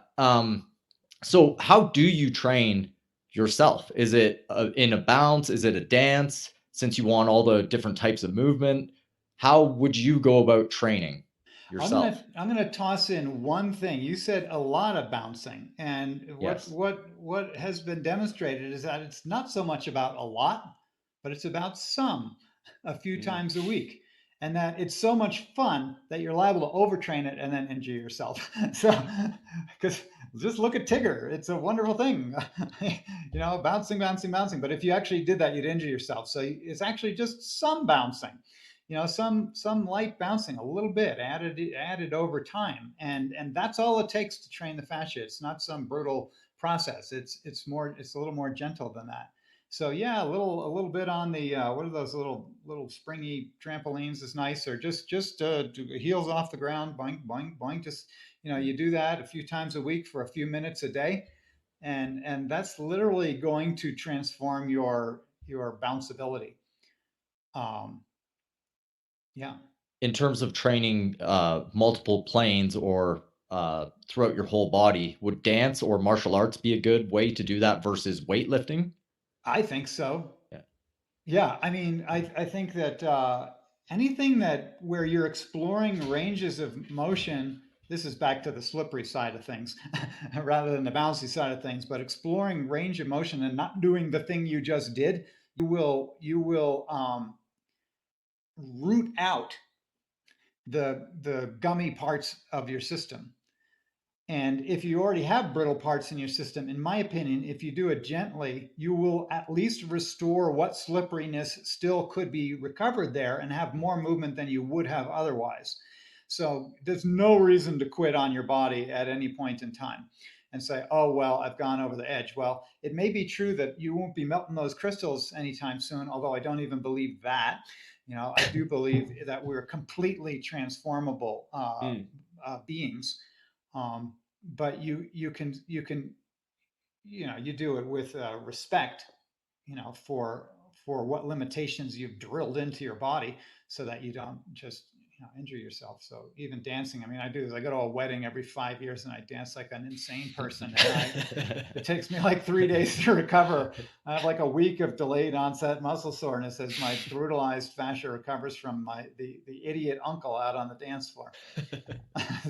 [SPEAKER 3] So how do you train yourself? Is it in a bounce? Is it a dance? Since you want all the different types of movement, how would you go about training yourself?
[SPEAKER 2] I'm gonna toss in one thing. You said a lot of bouncing, and
[SPEAKER 3] Yes.
[SPEAKER 2] what has been demonstrated is that it's not so much about a lot, but it's about some, a few times a week, and that it's so much fun that you're liable to overtrain it and then injure yourself. So, because just look at Tigger, it's a wonderful thing, bouncing, bouncing, bouncing. But if you actually did that, you'd injure yourself. So it's actually just some bouncing. Some light bouncing, a little bit added over time, and that's all it takes to train the fascia. It's not some brutal process. It's a little more gentle than that. So yeah, a little bit on the what are those little springy trampolines is nice, or just heels off the ground, boing boing boing, just You do that a few times a week for a few minutes a day, and that's literally going to transform your bounceability. Um, yeah.
[SPEAKER 3] In terms of training multiple planes or throughout your whole body, would dance or martial arts be a good way to do that versus weightlifting?
[SPEAKER 2] I think so.
[SPEAKER 3] Yeah.
[SPEAKER 2] Yeah, I mean, I think that anything that where you're exploring ranges of motion, this is back to the slippery side of things rather than the bouncy side of things, but exploring range of motion and not doing the thing you just did, you will root out the gummy parts of your system. And if you already have brittle parts in your system, in my opinion, if you do it gently, you will at least restore what slipperiness still could be recovered there and have more movement than you would have otherwise. So there's no reason to quit on your body at any point in time and say, oh, well, I've gone over the edge. Well, it may be true that you won't be melting those crystals anytime soon, although I don't even believe that. I do believe that we're completely transformable beings. But you do it with respect, for what limitations you've drilled into your body, so that you don't just injure yourself. So even dancing, I mean, I do this. I go to a wedding every 5 years and I dance like an insane person. And it takes me like 3 days to recover. I have like a week of delayed onset muscle soreness as my brutalized fascia recovers from the idiot uncle out on the dance floor.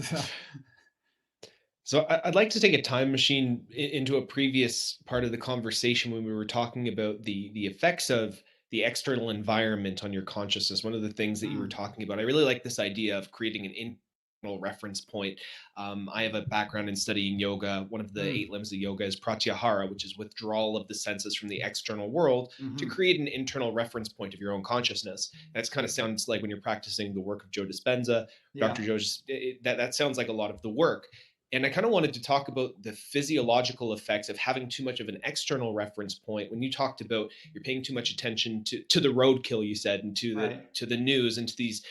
[SPEAKER 2] So,
[SPEAKER 1] So I'd like to take a time machine into a previous part of the conversation when we were talking about the effects of the external environment on your consciousness. One of the things that you were talking about, I really like this idea of creating an internal reference point. I have a background in studying yoga. One of the 8 limbs of yoga is pratyahara, which is withdrawal of the senses from the external world to create an internal reference point of your own consciousness. That's kind of sounds like when you're practicing the work of Joe Dispenza,
[SPEAKER 2] yeah.
[SPEAKER 1] Dr. Joe, that sounds like a lot of the work. And I kind of wanted to talk about the physiological effects of having too much of an external reference point. When you talked about you're paying too much attention to the roadkill, you said, and to the news, and to these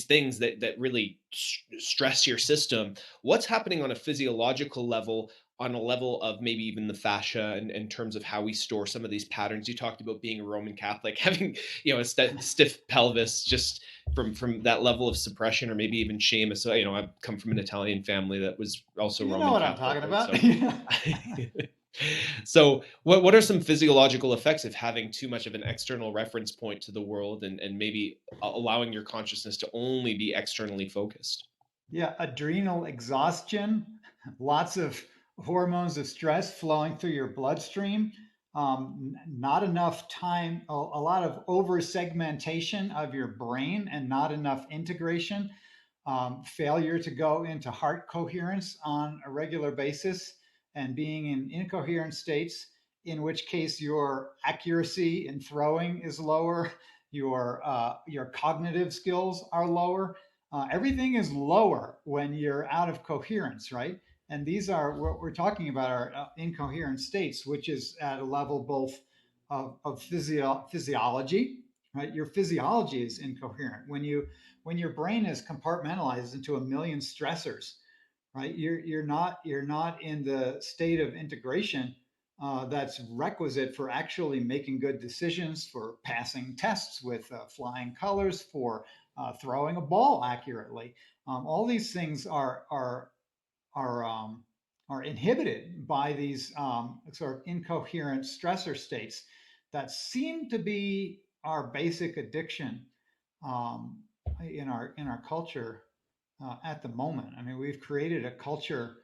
[SPEAKER 1] things that really stress your system. What's happening on a physiological level, on a level of maybe even the fascia, and in terms of how we store some of these patterns? You talked about being a Roman Catholic, having a stiff pelvis, just from that level of suppression or maybe even shame. So I've come from an Italian family that was also
[SPEAKER 2] You know
[SPEAKER 1] Roman
[SPEAKER 2] what
[SPEAKER 1] Catholic,
[SPEAKER 2] I'm
[SPEAKER 1] right?
[SPEAKER 2] talking about.
[SPEAKER 1] So what are some physiological effects of having too much of an external reference point to the world, and maybe allowing your consciousness to only be externally focused?
[SPEAKER 2] Yeah, adrenal exhaustion, lots of hormones of stress flowing through your bloodstream, not enough time, a lot of over segmentation of your brain and not enough integration, failure to go into heart coherence on a regular basis, and being in incoherent states, in which case your accuracy in throwing is lower, your cognitive skills are lower. Everything is lower when you're out of coherence, right? And these are what we're talking about are incoherent states, which is at a level both of physiology, right? Your physiology is incoherent when your brain is compartmentalized into a million stressors, right? You're not in the state of integration that's requisite for actually making good decisions, for passing tests with flying colors, for throwing a ball accurately. All these things are are inhibited by these sort of incoherent stressor states that seem to be our basic addiction um, in our culture at the moment. I mean, we've created a culture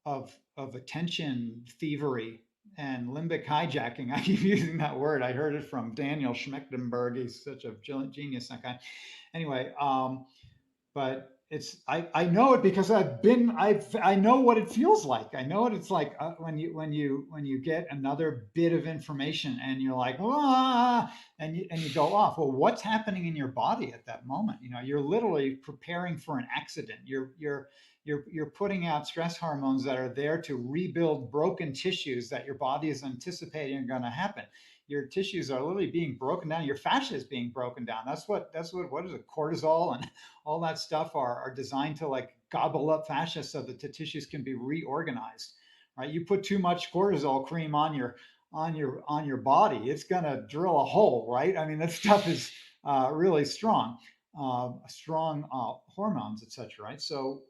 [SPEAKER 2] of attention thievery and limbic hijacking. I keep using that word. I heard it from Daniel Schmechtenberg. He's such a genius, that guy. Anyway, but I know it because I know what it feels like. I know what it's like when you get another bit of information and you're like, and you go off. Well, what's happening in your body at that moment? You're literally preparing for an accident. You're putting out stress hormones that are there to rebuild broken tissues that your body is anticipating are going to happen. Your tissues are literally being broken down. Your fascia is being broken down. That's what is it? Cortisol and all that stuff are designed to like gobble up fascia so that the tissues can be reorganized, right? You put too much cortisol cream on your body, it's going to drill a hole, right? I mean, that stuff is really strong, hormones, etc. Right? So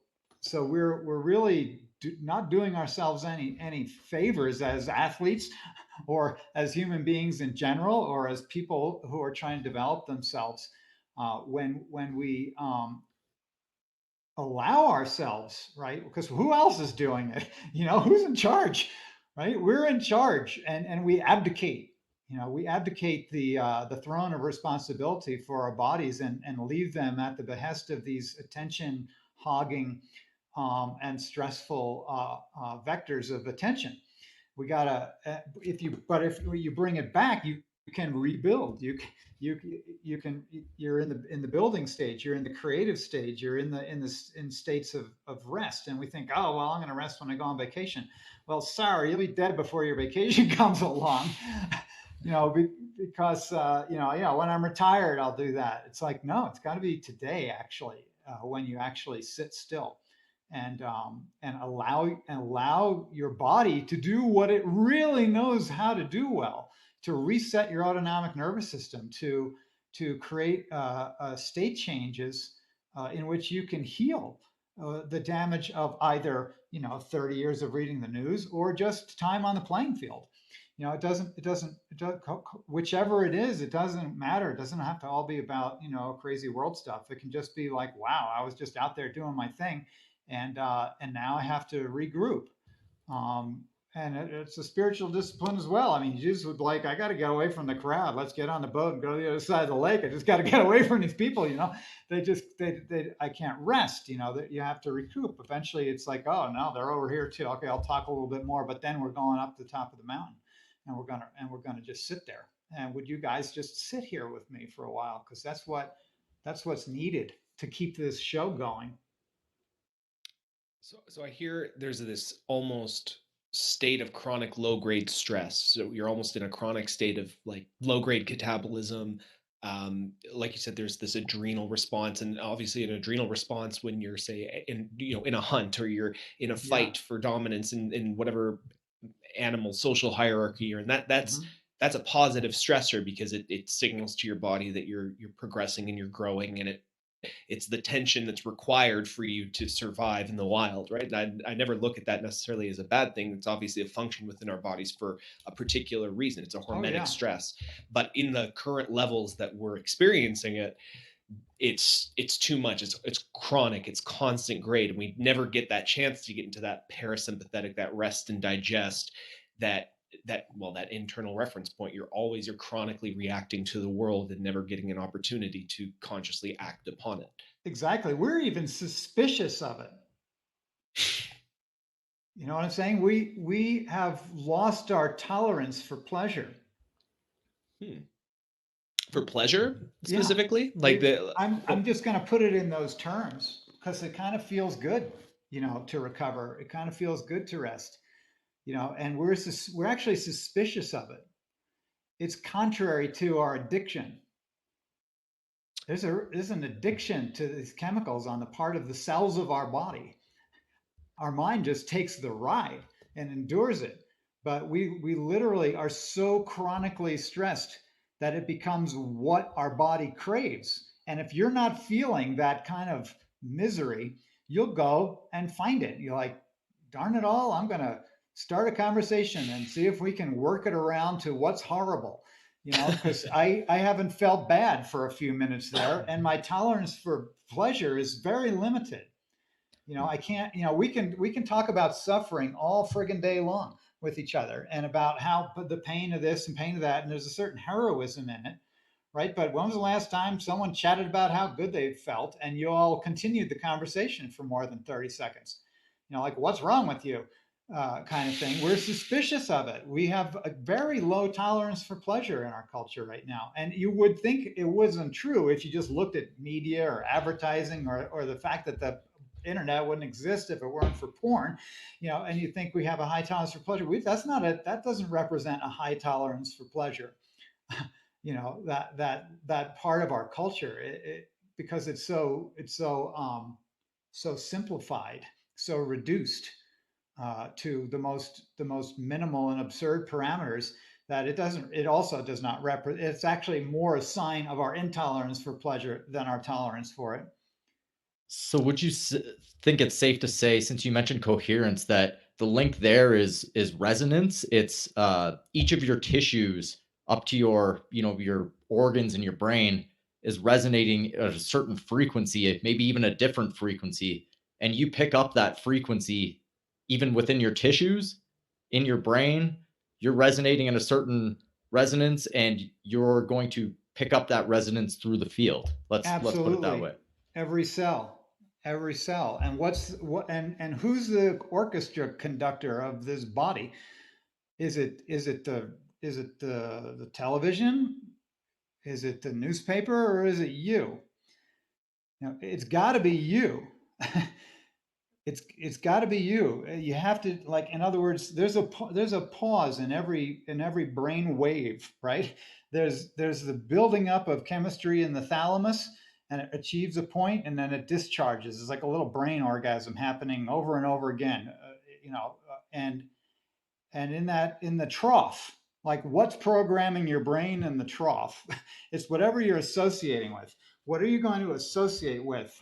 [SPEAKER 2] we're really not doing ourselves any favors as athletes or as human beings in general, or as people who are trying to develop themselves, when we allow ourselves, right? Because who else is doing it? Who's in charge, right? We're in charge, and we abdicate. We abdicate the throne of responsibility for our bodies, and leave them at the behest of these attention hogging and stressful vectors of attention. We gotta if you bring it back, you can rebuild. You can you're in the building stage, you're in the creative stage, you're in states of rest. And we think, oh well, I'm going to rest when I go on vacation. Well, sorry, you'll be dead before your vacation comes along. Because when I'm retired, I'll do that. It's like, no, it's got to be today, actually, when you actually sit still and allow your body to do what it really knows how to do well, to reset your autonomic nervous system, to create state changes in which you can heal the damage of either 30 years of reading the news or just time on the playing field. Whichever it is, it doesn't matter. It doesn't have to all be about crazy world stuff. It can just be like, wow, I was just out there doing my thing, and now I have to regroup. Um, and it's a spiritual discipline as well. I mean, Jesus would like, I got to get away from the crowd. Let's get on the boat and go to the other side of the lake. I just got to get away from these people. I can't rest. That you have to recoup. Eventually, it's like, oh no, they're over here too. Okay, I'll talk a little bit more. But then we're going up the top of the mountain, and we're gonna just sit there. And would you guys just sit here with me for a while? Because that's what's needed to keep this show going.
[SPEAKER 1] So I hear there's this almost state of chronic low grade stress. So you're almost in a chronic state of like low grade catabolism. Like you said, there's this adrenal response, and obviously an adrenal response when you're, say, in a hunt, or you're in a
[SPEAKER 2] Yeah.
[SPEAKER 1] fight for dominance in whatever animal social hierarchy you're in. That's a positive stressor, because it signals to your body that you're progressing and you're growing, and it's the tension that's required for you to survive in the wild, right? And I never look at that necessarily as a bad thing. It's obviously a function within our bodies for a particular reason. It's a hormetic stress. But in the current levels that we're experiencing it's too much. It's chronic. It's constant grade, and we never get that chance to get into that parasympathetic, that rest and digest, that internal reference point. You're chronically reacting to the world and never getting an opportunity to consciously act upon it.
[SPEAKER 2] Exactly. We're even suspicious of it. You know what I'm saying? We have lost our tolerance for pleasure.
[SPEAKER 1] For pleasure specifically?
[SPEAKER 2] I'm just going to put it in those terms because it kind of feels good, to recover. It kind of feels good to rest, and we're actually suspicious of it. It's contrary to our addiction. There's an addiction to these chemicals on the part of the cells of our body. Our mind just takes the ride and endures it. But we literally are so chronically stressed that it becomes what our body craves. And if you're not feeling that kind of misery, you'll go and find it. You're like, darn it all, I'm going to start a conversation and see if we can work it around to what's horrible. Because I haven't felt bad for a few minutes there, and my tolerance for pleasure is very limited. I can't, we can talk about suffering all friggin' day long with each other, and about how the pain of this and pain of that, and there's a certain heroism in it, right? But when was the last time someone chatted about how good they felt and you all continued the conversation for more than 30 seconds? Like, what's wrong with you? Kind of thing. We're suspicious of it. We have a very low tolerance for pleasure in our culture right now. And you would think it wasn't true if you just looked at media or advertising, or the fact that the internet wouldn't exist if it weren't for porn, and you think we have a high tolerance for pleasure. That doesn't represent a high tolerance for pleasure. That part of our culture, because it's so so simplified, so reduced to the most minimal and absurd parameters that it also does not represent. It's actually more a sign of our intolerance for pleasure than our tolerance for it.
[SPEAKER 3] So would you think it's safe to say, since you mentioned coherence, that the link there is resonance? It's each of your tissues up to your, your organs and your brain is resonating at a certain frequency, maybe even a different frequency, and you pick up that frequency even within your tissues in your brain. You're resonating in a certain resonance, and you're going to pick up that resonance through the field. Let's put it that
[SPEAKER 2] Absolutely,
[SPEAKER 3] way.
[SPEAKER 2] every cell, every cell. And and who's the orchestra conductor of this body? Is it the television? Is it the newspaper, or is it you? It's got to be you. It's got to be you. You have to, like, in other words, there's a pause in every brain wave, right? There's the building up of chemistry in the thalamus, and it achieves a point, and then it discharges. It's like a little brain orgasm happening over and over again, and in the trough, like, what's programming your brain in the trough? It's whatever you're associating with. What are you going to associate with?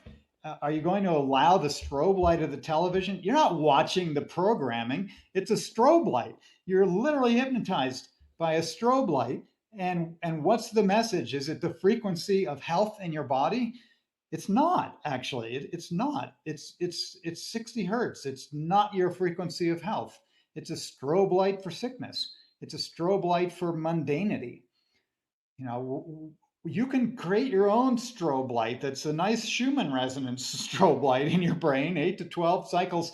[SPEAKER 2] Are you going to allow the strobe light of the television? You're not watching the programming. It's a strobe light. You're literally hypnotized by a strobe light. And what's the message? Is it the frequency of health in your body? It's not, actually. It's not. It's 60 hertz. It's not your frequency of health. It's a strobe light for sickness. It's a strobe light for mundanity. You can create your own strobe light that's a nice Schumann resonance strobe light in your brain, 8 to 12 cycles,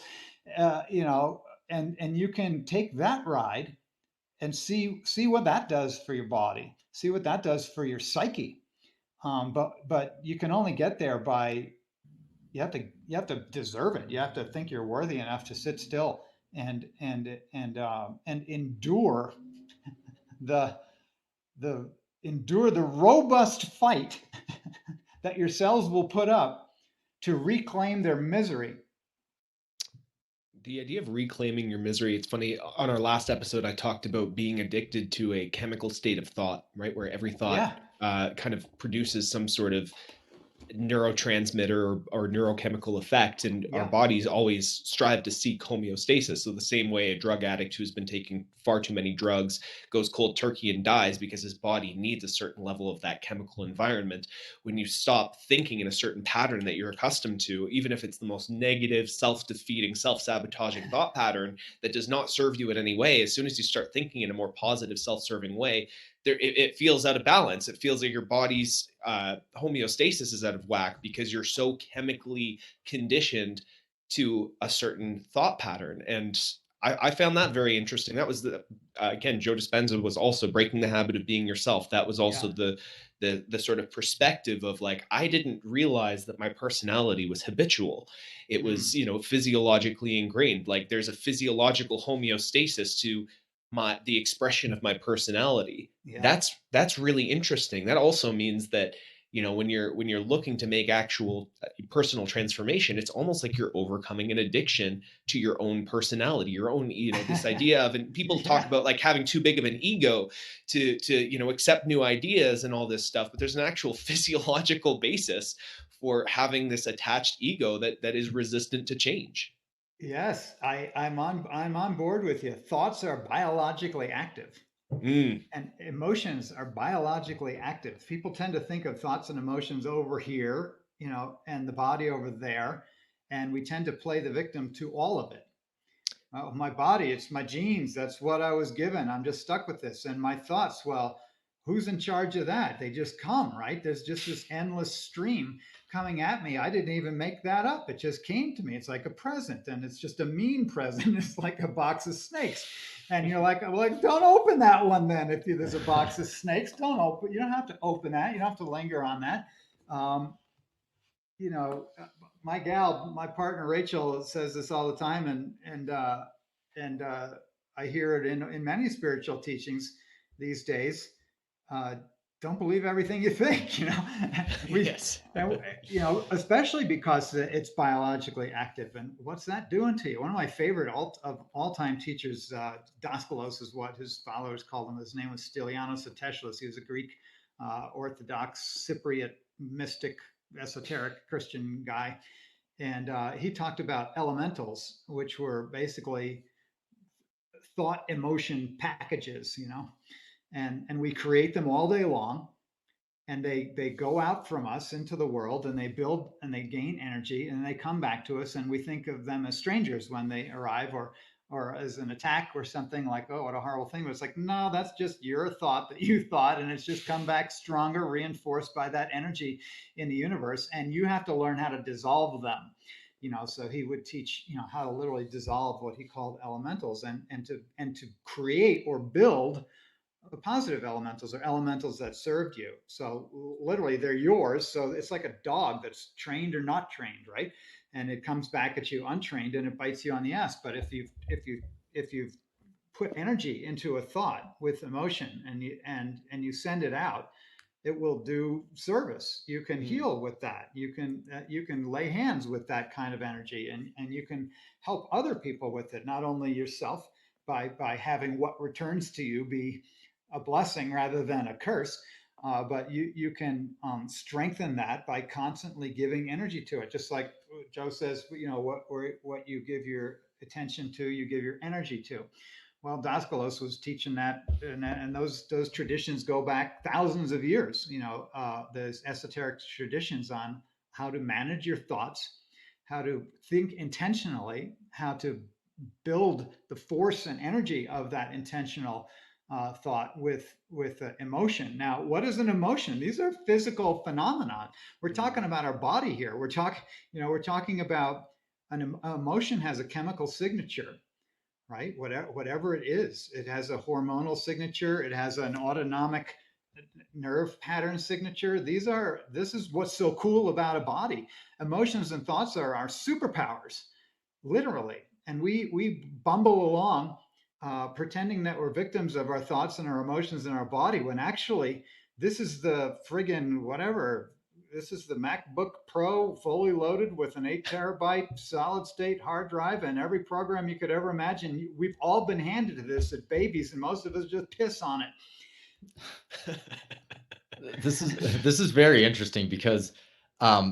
[SPEAKER 2] and you can take that ride and see what that does for your body, see what that does for your psyche. But you can only get there by you have to deserve it. You have to think you're worthy enough to sit still and endure the the endure the robust fight that your cells will put up to reclaim their misery.
[SPEAKER 1] The idea of reclaiming your misery, it's funny. On our last episode, I talked about being addicted to a chemical state of thought, right? Where every thought
[SPEAKER 2] Yeah,
[SPEAKER 1] kind of produces some sort of neurotransmitter or neurochemical effect, and our
[SPEAKER 2] yeah,
[SPEAKER 1] bodies always strive to seek homeostasis. So the same way a drug addict who's been taking far too many drugs goes cold turkey and dies because his body needs a certain level of that chemical environment. When you stop thinking in a certain pattern that you're accustomed to, even if it's the most negative, self-defeating, self-sabotaging thought pattern that does not serve you in any way, as soon as you start thinking in a more positive, self-serving way, it feels out of balance. It feels like your body's homeostasis is out of whack because you're so chemically conditioned to a certain thought pattern. And I found that very interesting. That was again, Joe Dispenza was also breaking the habit of being yourself. That was also
[SPEAKER 2] yeah.
[SPEAKER 1] the sort of perspective of, like, I didn't realize that my personality was habitual. It was,
[SPEAKER 2] Mm,
[SPEAKER 1] physiologically ingrained. Like, there's a physiological homeostasis to the expression of my personality.
[SPEAKER 2] yeah.
[SPEAKER 1] That's really interesting. That also means that, when you're looking to make actual personal transformation, it's almost like you're overcoming an addiction to your own personality, your own, this idea of, and people talk
[SPEAKER 2] Yeah.
[SPEAKER 1] about, like, having too big of an ego to accept new ideas and all this stuff, but there's an actual physiological basis for having this attached ego that is resistant to change.
[SPEAKER 2] Yes, I'm on board with you. Thoughts are biologically active,
[SPEAKER 1] Mm,
[SPEAKER 2] and emotions are biologically active. People tend to think of thoughts and emotions over here, and the body over there, and we tend to play the victim to all of it. Oh, my body, it's my genes. That's what I was given. I'm just stuck with this. And my thoughts, well, who's in charge of that? They just come, right? There's just this endless stream coming at me. I didn't even make that up. It just came to me. It's like a present, and it's just a mean present. It's like a box of snakes. And you're like, don't open that one then. If there's a box of snakes, don't open. You don't have to open that. You don't have to linger on that. Um, you know, my partner Rachel says this all the time, and I hear it in many spiritual teachings these days. don't believe everything you think,
[SPEAKER 1] Yes.
[SPEAKER 2] especially because it's biologically active. And what's that doing to you? One of my favorite all-time teachers, Daskalos is what his followers called him. His name was Stylianos Ateshlis. He was a Greek Orthodox Cypriot mystic, esoteric Christian guy. And he talked about elementals, which were basically thought emotion packages, and we create them all day long, and they go out from us into the world, and they build and they gain energy, and they come back to us, and we think of them as strangers when they arrive, or as an attack or something, like, oh, what a horrible thing. But it's like, no, that's just your thought that you thought, and it's just come back stronger, reinforced by that energy in the universe, and you have to learn how to dissolve them. So he would teach how to literally dissolve what he called elementals, and to create or build the positive elementals, or elementals that served you. So literally they're yours. So it's like a dog that's trained or not trained, right? And it comes back at you untrained, and it bites you on the ass. But if you've put energy into a thought with emotion, and you send it out, it will do service. You can heal with that. You can lay hands with that kind of energy, and you can help other people with it, not only yourself, by having what returns to you be a blessing rather than a curse. But you can strengthen that by constantly giving energy to it. Just like Joe says, what you give your attention to, you give your energy to. Well, Daskalos was teaching that, and those traditions go back thousands of years. Those esoteric traditions on how to manage your thoughts, how to think intentionally, how to build the force and energy of that intentional thought with emotion. Now, what is an emotion? These are physical phenomena. We're talking about our body here. We're talking about an emotion has a chemical signature, right? Whatever it is, it has a hormonal signature. It has an autonomic nerve pattern signature. This is what's so cool about a body. Emotions and thoughts are our superpowers, literally. And we bumble along, pretending that we're victims of our thoughts and our emotions in our body, when actually this is the friggin' whatever. This is the MacBook Pro fully loaded with an 8 terabyte solid state hard drive and every program you could ever imagine. We've all been handed this as babies, and most of us just piss on it.
[SPEAKER 3] This is very interesting, because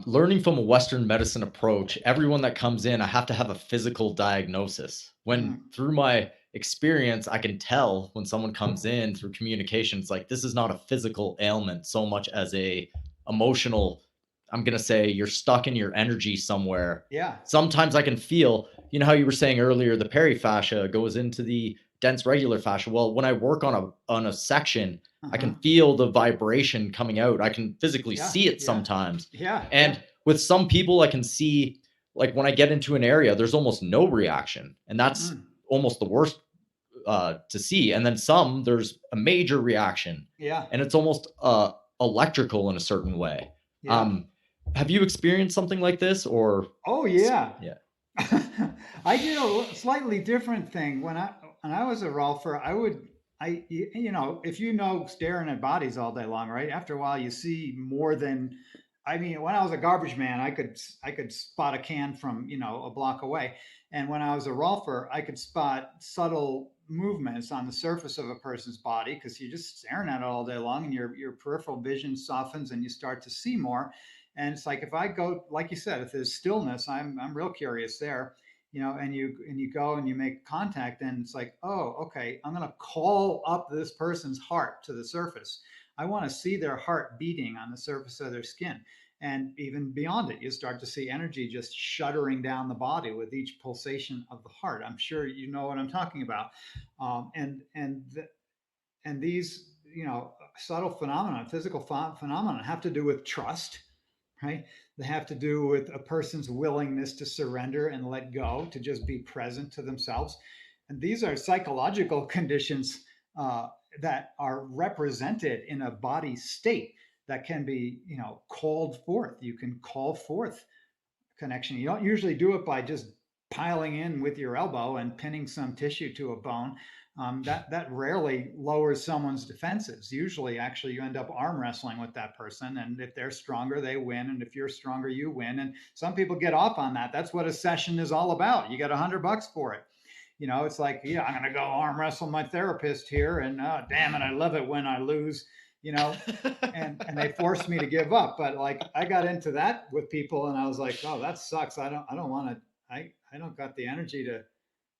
[SPEAKER 3] learning from a Western medicine approach, everyone that comes in, I have to have a physical diagnosis. When through my experience, I can tell when someone comes in through communication, it's like, this is not a physical ailment so much as a emotional. I'm going to say you're stuck in your energy somewhere.
[SPEAKER 2] Yeah.
[SPEAKER 3] Sometimes I can feel, how you were saying earlier, the perifascia goes into the dense regular fascia. Well, when I work on a section, I can feel the vibration coming out. I can physically see it sometimes.
[SPEAKER 2] Yeah.
[SPEAKER 3] And with some people, I can see, like, when I get into an area, there's almost no reaction. And that's almost the worst to see. And then some, there's a major reaction.
[SPEAKER 2] Yeah.
[SPEAKER 3] And it's almost electrical in a certain way.
[SPEAKER 2] Yeah.
[SPEAKER 3] Have you experienced something like this, or?
[SPEAKER 2] Oh, yeah.
[SPEAKER 3] Yeah.
[SPEAKER 2] I did a slightly different thing when I was a rolfer. If staring at bodies all day long, right? After a while, you see more than. I mean, when I was a garbage man, I could spot a can from a block away, and when I was a rolfer, I could spot subtle movements on the surface of a person's body, because you're just staring at it all day long, and your peripheral vision softens, and you start to see more. And it's like, if I go, like you said, if there's stillness, I'm real curious there, and you go and you make contact, and it's like, oh, okay, I'm going to call up this person's heart to the surface. I want to see their heart beating on the surface of their skin. And even beyond it, you start to see energy just shuddering down the body with each pulsation of the heart. I'm sure you know what I'm talking about. And these, subtle phenomena, physical phenomena, have to do with trust, right? They have to do with a person's willingness to surrender and let go, to just be present to themselves. And these are psychological conditions that are represented in a body state that can be, called forth. You can call forth connection. You don't usually do it by just piling in with your elbow and pinning some tissue to a bone. that rarely lowers someone's defenses. Usually, actually, you end up arm wrestling with that person, and if they're stronger, they win, and if you're stronger, you win. And some people get off on that. That's what a session is all about. You get $100 for it. It's like, yeah, I'm going to go arm wrestle my therapist here, and damn it, I love it when I lose. And they forced me to give up. But like, I got into that with people, and I was like, oh, that sucks. I don't want to. I don't got the energy to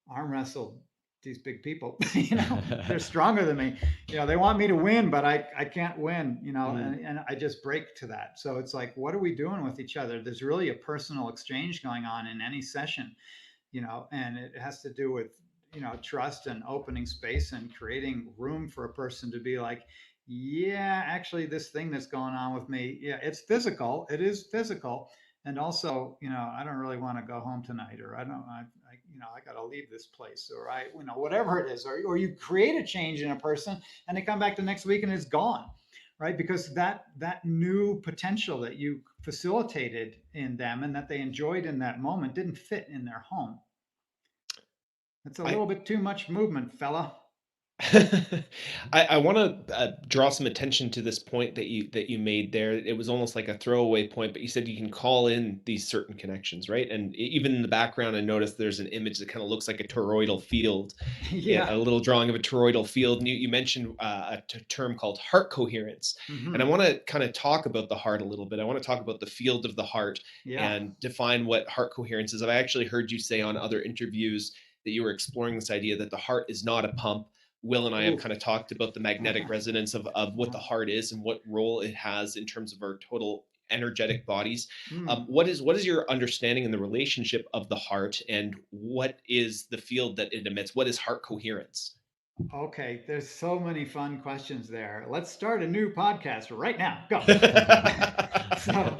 [SPEAKER 2] arm wrestle these big people. They're stronger than me. They want me to win, but I can't win. And I just break to that. So it's like, what are we doing with each other? There's really a personal exchange going on in any session, and it has to do with trust and opening space and creating room for a person to be like, yeah, actually, this thing that's going on with me, yeah, it's physical. It is physical. And also, I don't really want to go home tonight, or I got to leave this place, or whatever it is, or you create a change in a person and they come back the next week and it's gone, right? Because that new potential that you facilitated in them and that they enjoyed in that moment didn't fit in their home. It's a
[SPEAKER 1] I,
[SPEAKER 2] little bit too much movement, fella.
[SPEAKER 1] I want to draw some attention to this point that you made there. It was almost like a throwaway point, but you said you can call in these certain connections, right? And even in the background, I noticed there's an image that kind of looks like a toroidal field,
[SPEAKER 2] Yeah.
[SPEAKER 1] a little drawing of a toroidal field. And you mentioned a term called heart coherence, and I
[SPEAKER 2] Mm-hmm.
[SPEAKER 1] want to kind of talk about the heart a little bit. I want to talk about the field of the heart
[SPEAKER 2] Yeah.
[SPEAKER 1] and define what heart coherence is. I've actually heard you say on other interviews that you were exploring this idea that the heart is not a pump. Will and I have
[SPEAKER 2] Ooh.
[SPEAKER 1] kind of talked about the magnetic resonance of what the heart is and what role it has in terms of our total energetic bodies.
[SPEAKER 2] Mm.
[SPEAKER 1] What is your understanding in the relationship of the heart, and what is the field that it emits? What is heart coherence?
[SPEAKER 2] Okay, there's so many fun questions there. Let's start a new podcast right now. Go. so,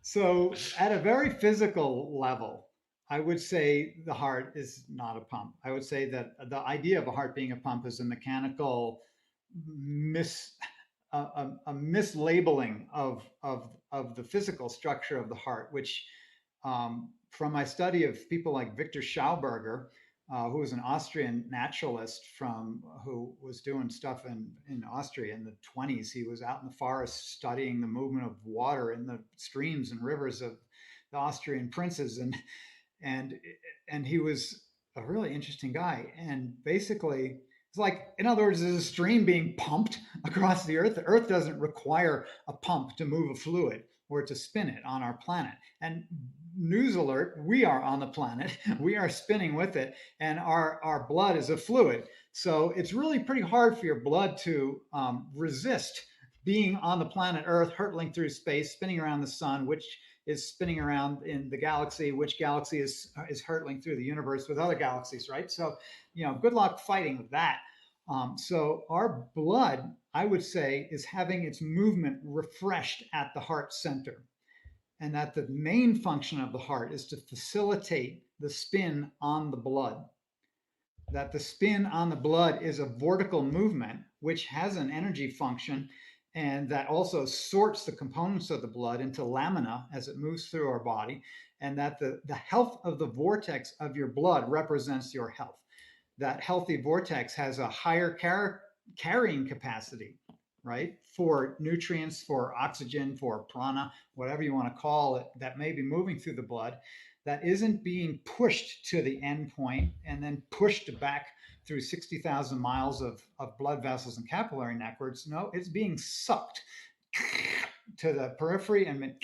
[SPEAKER 2] so at a very physical level, I would say the heart is not a pump. I would say that the idea of a heart being a pump is a mechanical mis a mislabeling of the physical structure of the heart, which from my study of people like Victor Schauberger, who was an Austrian naturalist who was doing stuff in Austria in the 20s. He was out in the forest studying the movement of water in the streams and rivers of the Austrian princes, and and he was a really interesting guy. And basically, it's like, in other words, there's a stream being pumped across the earth. The earth doesn't require a pump to move a fluid or to spin it on our planet. And news alert, we are on the planet. We are spinning with it, and our blood is a fluid. So it's really pretty hard for your blood to resist being on the planet Earth, hurtling through space, spinning around the sun, which is spinning around in the galaxy, which galaxy is hurtling through the universe with other galaxies, right? So, good luck fighting with that. So our blood, I would say, is having its movement refreshed at the heart center, and that the main function of the heart is to facilitate the spin on the blood. That the spin on the blood is a vortical movement, which has an energy function, and that also sorts the components of the blood into lamina as it moves through our body, and that the health of the vortex of your blood represents your health. That healthy vortex has a higher carrying capacity, right? For nutrients, for oxygen, for prana, whatever you want to call it, that may be moving through the blood, that isn't being pushed to the end point and then pushed back through 60,000 miles of blood vessels and capillary networks. No, it's being sucked to the periphery and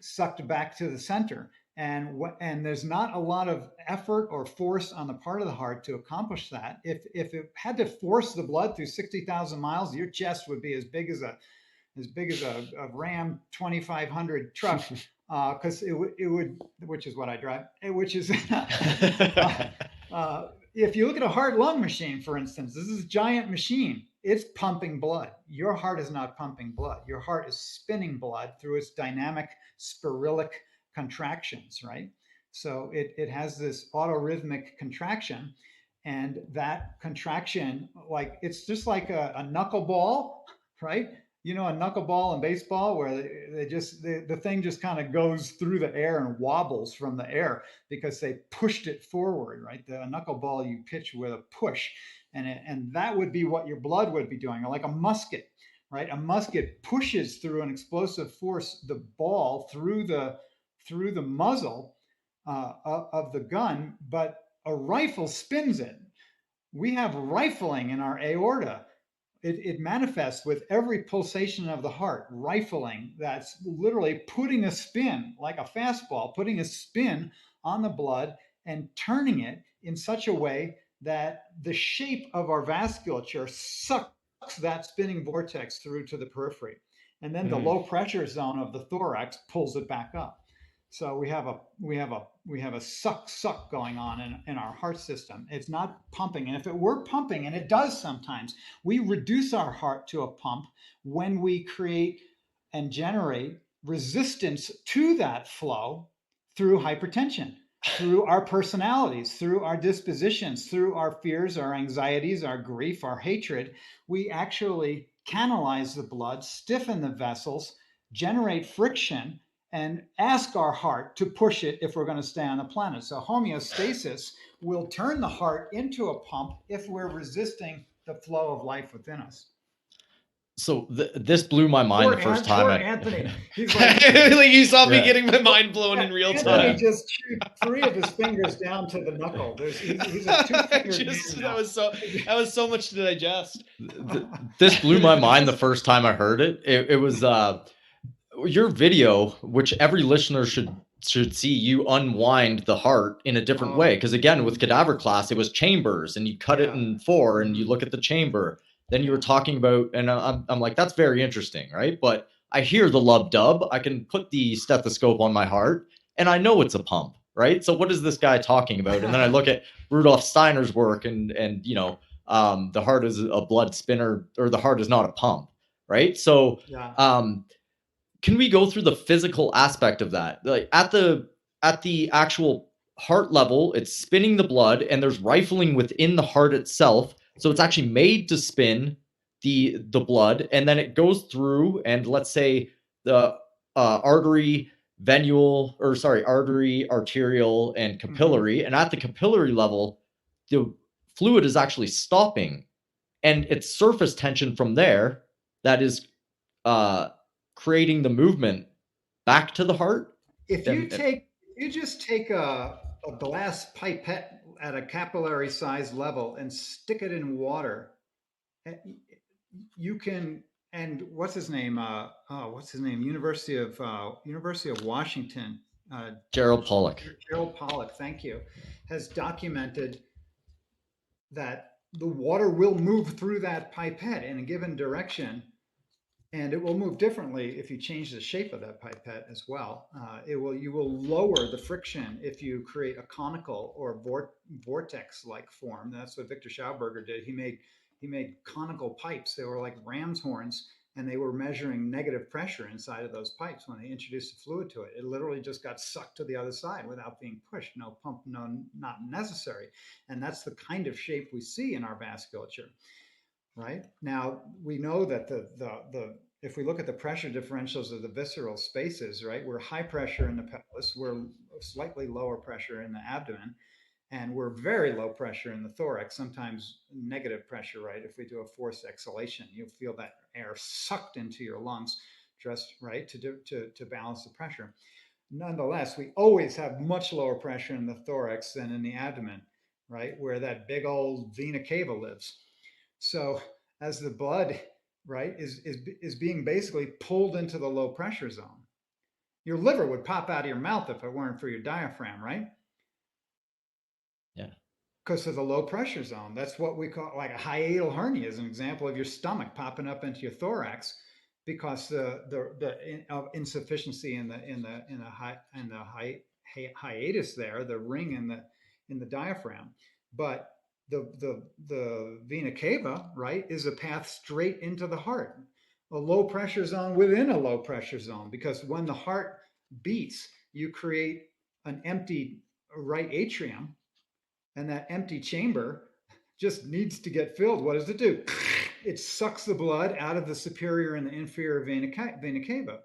[SPEAKER 2] sucked back to the center. And there's not a lot of effort or force on the part of the heart to accomplish that. If it had to force the blood through 60,000 miles, your chest would be as big as a Ram 2500 truck, because it would, which is what I drive, which is if you look at a heart lung machine, for instance, this is a giant machine. It's pumping blood. Your heart is not pumping blood. Your heart is spinning blood through its dynamic spirillic contractions, right? So it has this autorhythmic contraction, and that contraction, like, it's just like a knuckleball, right? A knuckleball in baseball where the thing just kind of goes through the air and wobbles from the air because they pushed it forward, right? The knuckleball you pitch with a push, and that would be what your blood would be doing, like a musket, right? A musket pushes through an explosive force the ball through the muzzle of the gun, but a rifle spins it. We have rifling in our aorta. It manifests with every pulsation of the heart, rifling. That's literally putting a spin, like a fastball, putting a spin on the blood and turning it in such a way that the shape of our vasculature sucks that spinning vortex through to the periphery. And then the low pressure zone of the thorax pulls it back up. So we have a suck going on in our heart system. It's not pumping. And if it were pumping, and it does sometimes, we reduce our heart to a pump when we create and generate resistance to that flow through hypertension, through our personalities, through our dispositions, through our fears, our anxieties, our grief, our hatred. We actually canalize the blood, stiffen the vessels, generate friction, and ask our heart to push it if we're going to stay on the planet. So homeostasis will turn the heart into a pump if we're resisting the flow of life within us.
[SPEAKER 3] So this blew my mind the first time.
[SPEAKER 2] Anthony, he's like,
[SPEAKER 1] like you saw me getting my mind blown in real time.
[SPEAKER 2] Anthony just chewed 3 of his fingers down to the knuckle. He's a 2-fingered man now.
[SPEAKER 1] That was so much to digest.
[SPEAKER 3] This blew my mind the first time I heard it. It was your video, which every listener should see. You unwind the heart in a different way, because again, with cadaver class, it was chambers, and you cut it in 4, and you look at the chamber. Then you were talking about, and I'm like, that's very interesting, right? But I hear the lub dub. I can put the stethoscope on my heart, and I know it's a pump, right? So what is this guy talking about? And then I look at Rudolf Steiner's work, and you know, the heart is a blood spinner, or the heart is not a pump, right? So can we go through the physical aspect of that? Like at the actual heart level, it's spinning the blood, and there's rifling within the heart itself. So it's actually made to spin the blood, and then it goes through, and let's say the artery, arterial, and capillary. And at the capillary level, the fluid is actually stopping, and it's surface tension from there that is creating the movement back to the heart.
[SPEAKER 2] If you just take a glass pipette at a capillary size level and stick it in water, you can. And what's his name? University of Washington.
[SPEAKER 3] Gerald Pollack.
[SPEAKER 2] Gerald Pollack, thank you, has documented that the water will move through that pipette in a given direction. And it will move differently if you change the shape of that pipette as well. You will lower the friction if you create a conical or vortex-like form. That's what Victor Schauberger did. He made conical pipes. They were like ram's horns, and they were measuring negative pressure inside of those pipes when they introduced the fluid to it. It literally just got sucked to the other side without being pushed. No pump, not necessary. And that's the kind of shape we see in our vasculature. Right now, we know that if we look at the pressure differentials of the visceral spaces, right, we're high pressure in the pelvis, we're slightly lower pressure in the abdomen, and we're very low pressure in the thorax. Sometimes negative pressure, right? If we do a forced exhalation, you feel that air sucked into your lungs, just right to balance the pressure. Nonetheless, we always have much lower pressure in the thorax than in the abdomen, right, where that big old vena cava lives. So as the blood, right, is being basically pulled into the low pressure zone, your liver would pop out of your mouth if it weren't for your diaphragm, right?
[SPEAKER 3] Yeah.
[SPEAKER 2] Because of the low pressure zone. That's what we call like a hiatal hernia is an example of your stomach popping up into your thorax because the insufficiency in the hiatus there, the ring in the diaphragm. But the vena cava, right, is a path straight into the heart, a low pressure zone within a low pressure zone, because when the heart beats, you create an empty right atrium, and that empty chamber just needs to get filled. What does it do? It sucks the blood out of the superior and the inferior vena cava.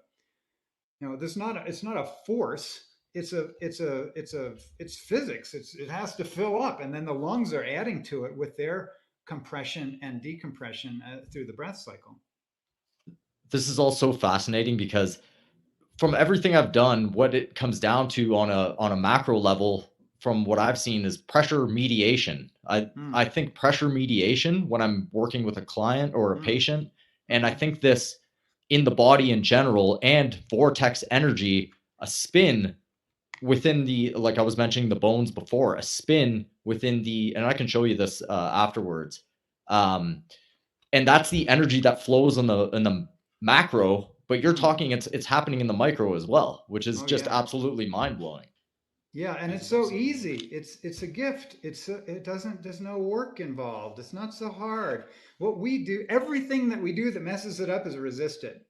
[SPEAKER 2] You know, it's not a force. It's physics. It has to fill up, and then the lungs are adding to it with their compression and decompression through the breath cycle.
[SPEAKER 3] This is also fascinating because from everything I've done, what it comes down to on a macro level, from what I've seen, is pressure mediation. I think pressure mediation when I'm working with a client or a patient, and I think this in the body in general, and vortex energy, a spin within the, like I was mentioning the bones before, a spin within the, and I can show you this afterwards. And that's the energy that flows in the macro, but you're talking it's happening in the micro as well, which is just absolutely mind-blowing.
[SPEAKER 2] Yeah, and it's so easy. It's a gift. There's no work involved. It's not so hard. What we do, everything that we do that messes it up is resisted.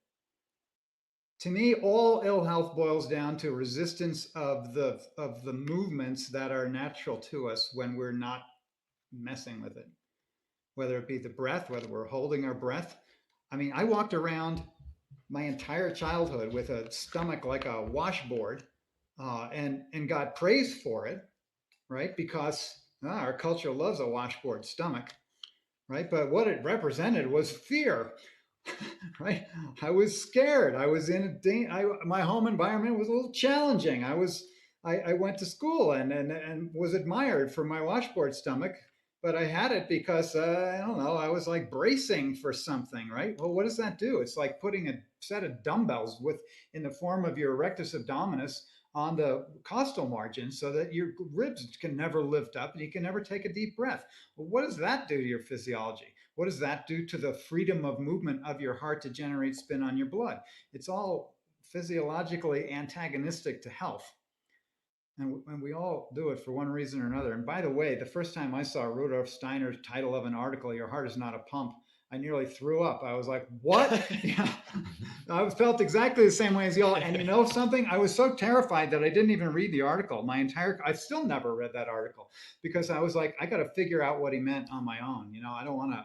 [SPEAKER 2] To me, all ill health boils down to resistance of the movements that are natural to us when we're not messing with it. Whether it be the breath, whether we're holding our breath. I mean, I walked around my entire childhood with a stomach like a washboard, and got praised for it, right? Because our culture loves a washboard stomach, right? But what it represented was fear, right? I was scared. I was in my home environment was a little challenging. I went to school and was admired for my washboard stomach, but I had it because I don't know. I was like bracing for something, right? Well, what does that do? It's like putting a set of dumbbells in the form of your rectus abdominis on the costal margin so that your ribs can never lift up and you can never take a deep breath. Well, what does that do to your physiology? What does that do to the freedom of movement of your heart to generate spin on your blood? It's all physiologically antagonistic to health. And we all do it for one reason or another. And by the way, the first time I saw Rudolf Steiner's title of an article, Your Heart is Not a Pump, I nearly threw up. I was like, what? Yeah. I felt exactly the same way as y'all. And you know something? I was so terrified that I didn't even read the article. I've still never read that article because I was like, I got to figure out what he meant on my own. I don't want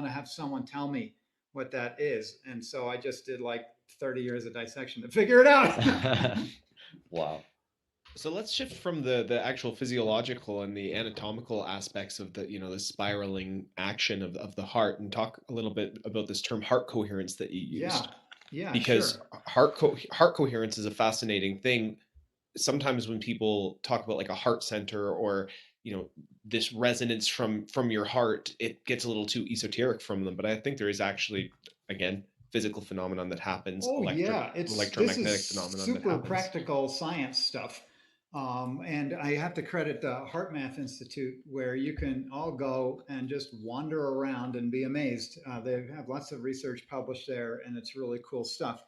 [SPEAKER 2] to have someone tell me what that is. And so I just did like 30 years of dissection to figure it out.
[SPEAKER 3] Wow.
[SPEAKER 1] So let's shift from the actual physiological and the anatomical aspects of the spiraling action of the heart, and talk a little bit about this term heart coherence that you used.
[SPEAKER 2] Yeah,
[SPEAKER 1] because
[SPEAKER 2] sure.
[SPEAKER 1] heart coherence is a fascinating thing. Sometimes when people talk about like a heart center, or this resonance from your heart, it gets a little too esoteric from them. But I think there is actually, again, physical phenomenon that happens,
[SPEAKER 2] Oh yeah, this
[SPEAKER 1] electromagnetic
[SPEAKER 2] is
[SPEAKER 1] phenomenon that
[SPEAKER 2] super
[SPEAKER 1] happens.
[SPEAKER 2] practical science stuff. And I have to credit the Heart Math Institute, where you can all go and just wander around and be amazed. They have lots of research published there, and it's really cool stuff.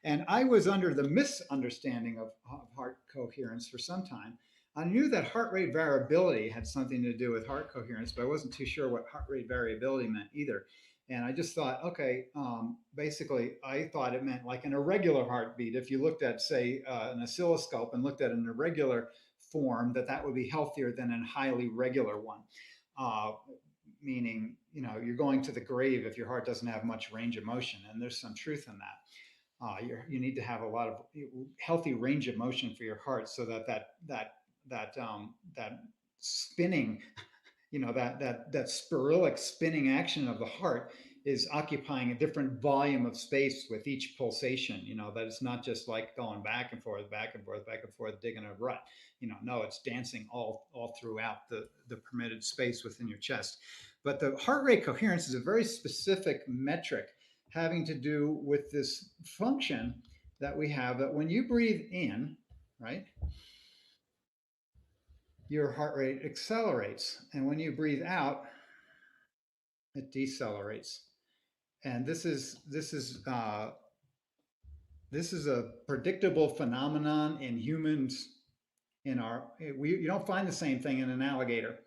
[SPEAKER 2] And I was under the misunderstanding of heart coherence for some time. I knew that heart rate variability had something to do with heart coherence, but I wasn't too sure what heart rate variability meant either. And I just thought, okay, basically, I thought it meant like an irregular heartbeat. If you looked at, say, an oscilloscope and looked at an irregular form, that would be healthier than a highly regular one. Meaning, you're going to the grave if your heart doesn't have much range of motion. And there's some truth in that. You need to have a lot of healthy range of motion for your heart, so that spinning, that spiralic spinning action of the heart is occupying a different volume of space with each pulsation. That it's not just like going back and forth, back and forth, back and forth, digging a rut. No, it's dancing all throughout the permitted space within your chest. But the heart rate coherence is a very specific metric having to do with this function that we have, that when you breathe in, right, your heart rate accelerates. And when you breathe out, it decelerates. And this is a predictable phenomenon in humans. You don't find the same thing in an alligator.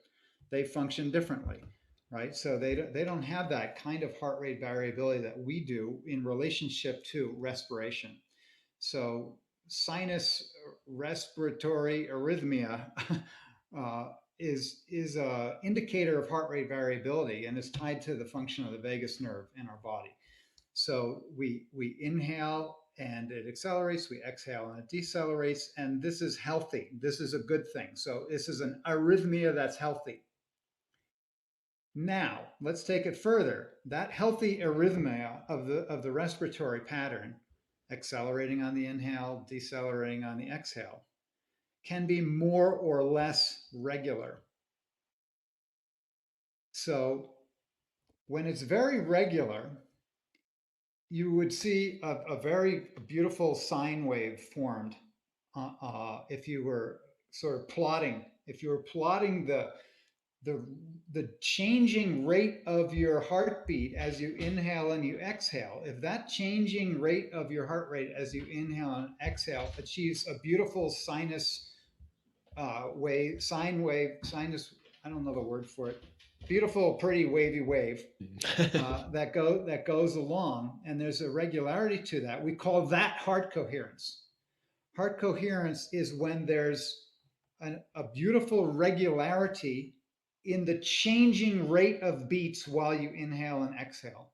[SPEAKER 2] They function differently, right? So they don't have that kind of heart rate variability that we do in relationship to respiration. So sinus respiratory arrhythmia is a indicator of heart rate variability, and is tied to the function of the vagus nerve in our body. So we inhale and it accelerates, we exhale and it decelerates, and this is healthy. This is a good thing. So this is an arrhythmia that's healthy. Now, let's take it further. That healthy arrhythmia of the respiratory pattern, accelerating on the inhale, decelerating on the exhale, can be more or less regular. So when it's very regular, you would see a very beautiful sine wave formed if you were sort of plotting. If you were plotting the changing rate of your heartbeat as you inhale and you exhale, if that changing rate of your heart rate as you inhale and exhale achieves a beautiful sinus sine wave, sinus, I don't know the word for it, beautiful, pretty wavy wave that goes along, and there's a regularity to that. We call that heart coherence. Heart coherence is when there's a beautiful regularity in the changing rate of beats while you inhale and exhale.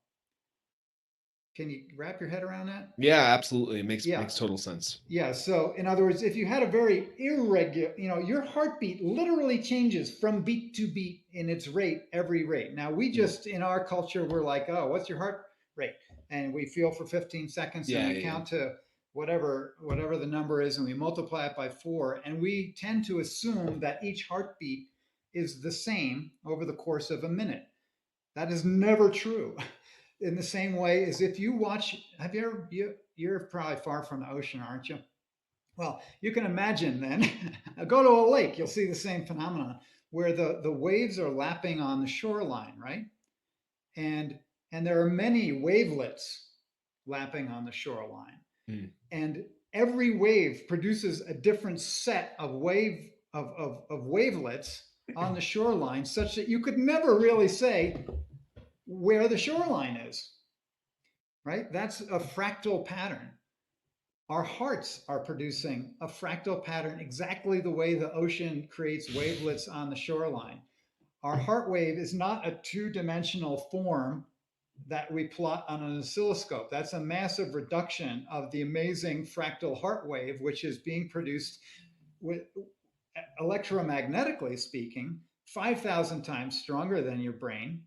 [SPEAKER 2] Can you wrap your head around that?
[SPEAKER 1] Yeah, absolutely. It makes
[SPEAKER 2] Yeah.
[SPEAKER 1] total sense.
[SPEAKER 2] Yeah. So in other words, if you had a very irregular, your heartbeat literally changes from beat to beat in its rate every rate. Now we just in our culture we're like, oh, what's your heart rate? And we feel for 15 seconds and we count to whatever the number is, and we multiply it by 4, and we tend to assume that each heartbeat is the same over the course of a minute. That is never true. In the same way as if you watch, you're probably far from the ocean, aren't you? Well, you can imagine then, go to a lake, you'll see the same phenomenon where the waves are lapping on the shoreline, right? And there are many wavelets lapping on the shoreline. Mm. And every wave produces a different set of wavelets on the shoreline, such that you could never really say where the shoreline is, right? That's a fractal pattern. Our hearts are producing a fractal pattern exactly the way the ocean creates wavelets on the shoreline. Our heart wave is not a two-dimensional form that we plot on an oscilloscope. That's a massive reduction of the amazing fractal heart wave, which is being produced with, electromagnetically speaking, 5,000 times stronger than your brain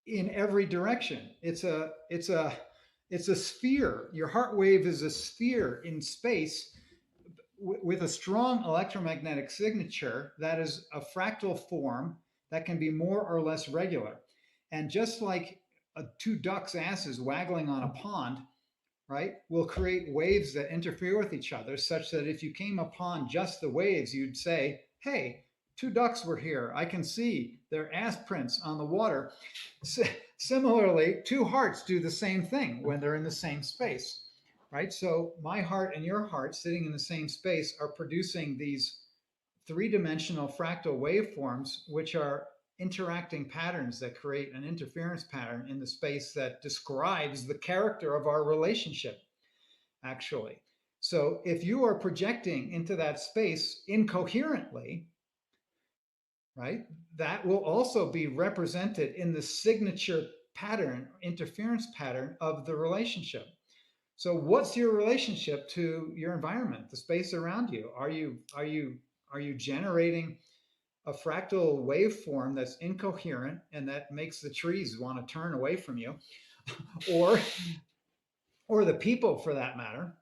[SPEAKER 2] in every direction. It's a sphere. Your heart wave is a sphere in space with a strong electromagnetic signature that is a fractal form that can be more or less regular. And just like two ducks' asses waggling on a pond, right, will create waves that interfere with each other, such that if you came upon just the waves, you'd say, hey, two ducks were here. I can see their ass prints on the water. Similarly, two hearts do the same thing when they're in the same space, right? So my heart and your heart sitting in the same space are producing these three-dimensional fractal waveforms, which are interacting patterns that create an interference pattern in the space that describes the character of our relationship, actually. So if you are projecting into that space incoherently, right, that will also be represented in the signature pattern, interference pattern of the relationship. So what's your relationship to your environment, the space around you? Are you generating a fractal waveform that's incoherent and that makes the trees want to turn away from you, or the people for that matter,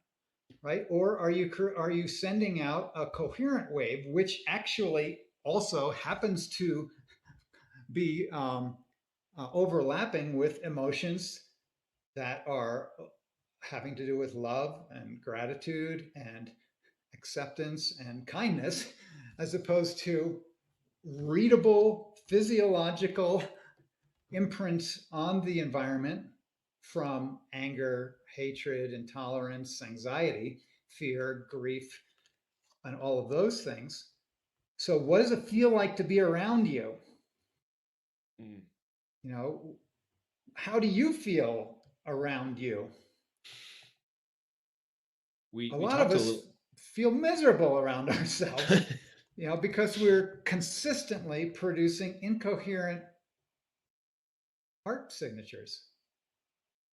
[SPEAKER 2] right? Or are you sending out a coherent wave, which actually also happens to be overlapping with emotions that are having to do with love and gratitude and acceptance and kindness, as opposed to readable physiological imprints on the environment from anger, hatred, intolerance, anxiety, fear, grief, and all of those things. So what does it feel like to be around you? Mm. How do you feel around you? A lot of us feel miserable around ourselves, because we're consistently producing incoherent heart signatures.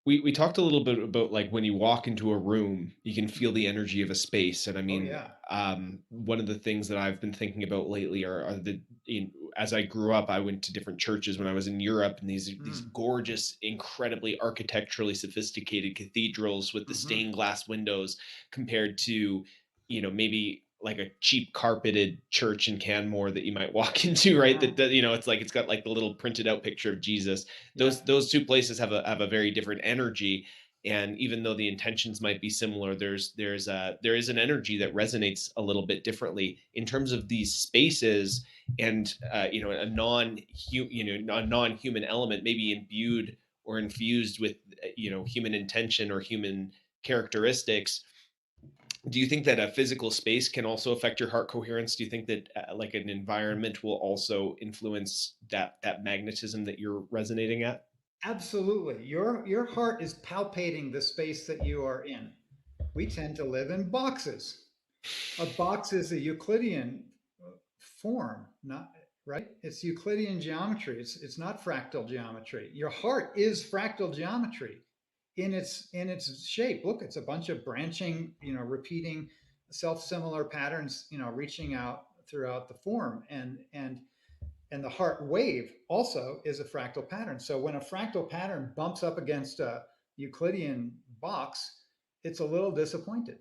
[SPEAKER 1] we talked a little bit about like when you walk into a room, you can feel the energy of a space. And I
[SPEAKER 2] Oh
[SPEAKER 1] mean,
[SPEAKER 2] yeah.
[SPEAKER 1] one of the things that I've been thinking about lately are as I grew up, I went to different churches when I was in Europe, and these
[SPEAKER 2] Mm.
[SPEAKER 1] gorgeous, incredibly architecturally sophisticated cathedrals with the
[SPEAKER 2] Hmm.
[SPEAKER 1] stained glass windows compared to, maybe like a cheap carpeted church in Canmore that you might walk into, right?
[SPEAKER 2] Uh-huh.
[SPEAKER 1] That it's like it's got like the little printed out picture of Jesus.
[SPEAKER 2] Yeah.
[SPEAKER 1] Those two places have a very different energy, and even though the intentions might be similar, there is an energy that resonates a little bit differently in terms of these spaces. And a non-human element maybe imbued or infused with human intention or human characteristics. Do you think that a physical space can also affect your heart coherence? Do you think that like an environment will also influence that magnetism that you're resonating at?
[SPEAKER 2] Absolutely. Your heart is palpating the space that you are in. We tend to live in boxes. A box is a Euclidean form, not right. It's Euclidean geometry. It's not fractal geometry. Your heart is fractal geometry in its shape. Look, it's a bunch of branching, repeating self-similar patterns, reaching out throughout the form, and the heart wave also is a fractal pattern. So when a fractal pattern bumps up against a Euclidean box, it's a little disappointed.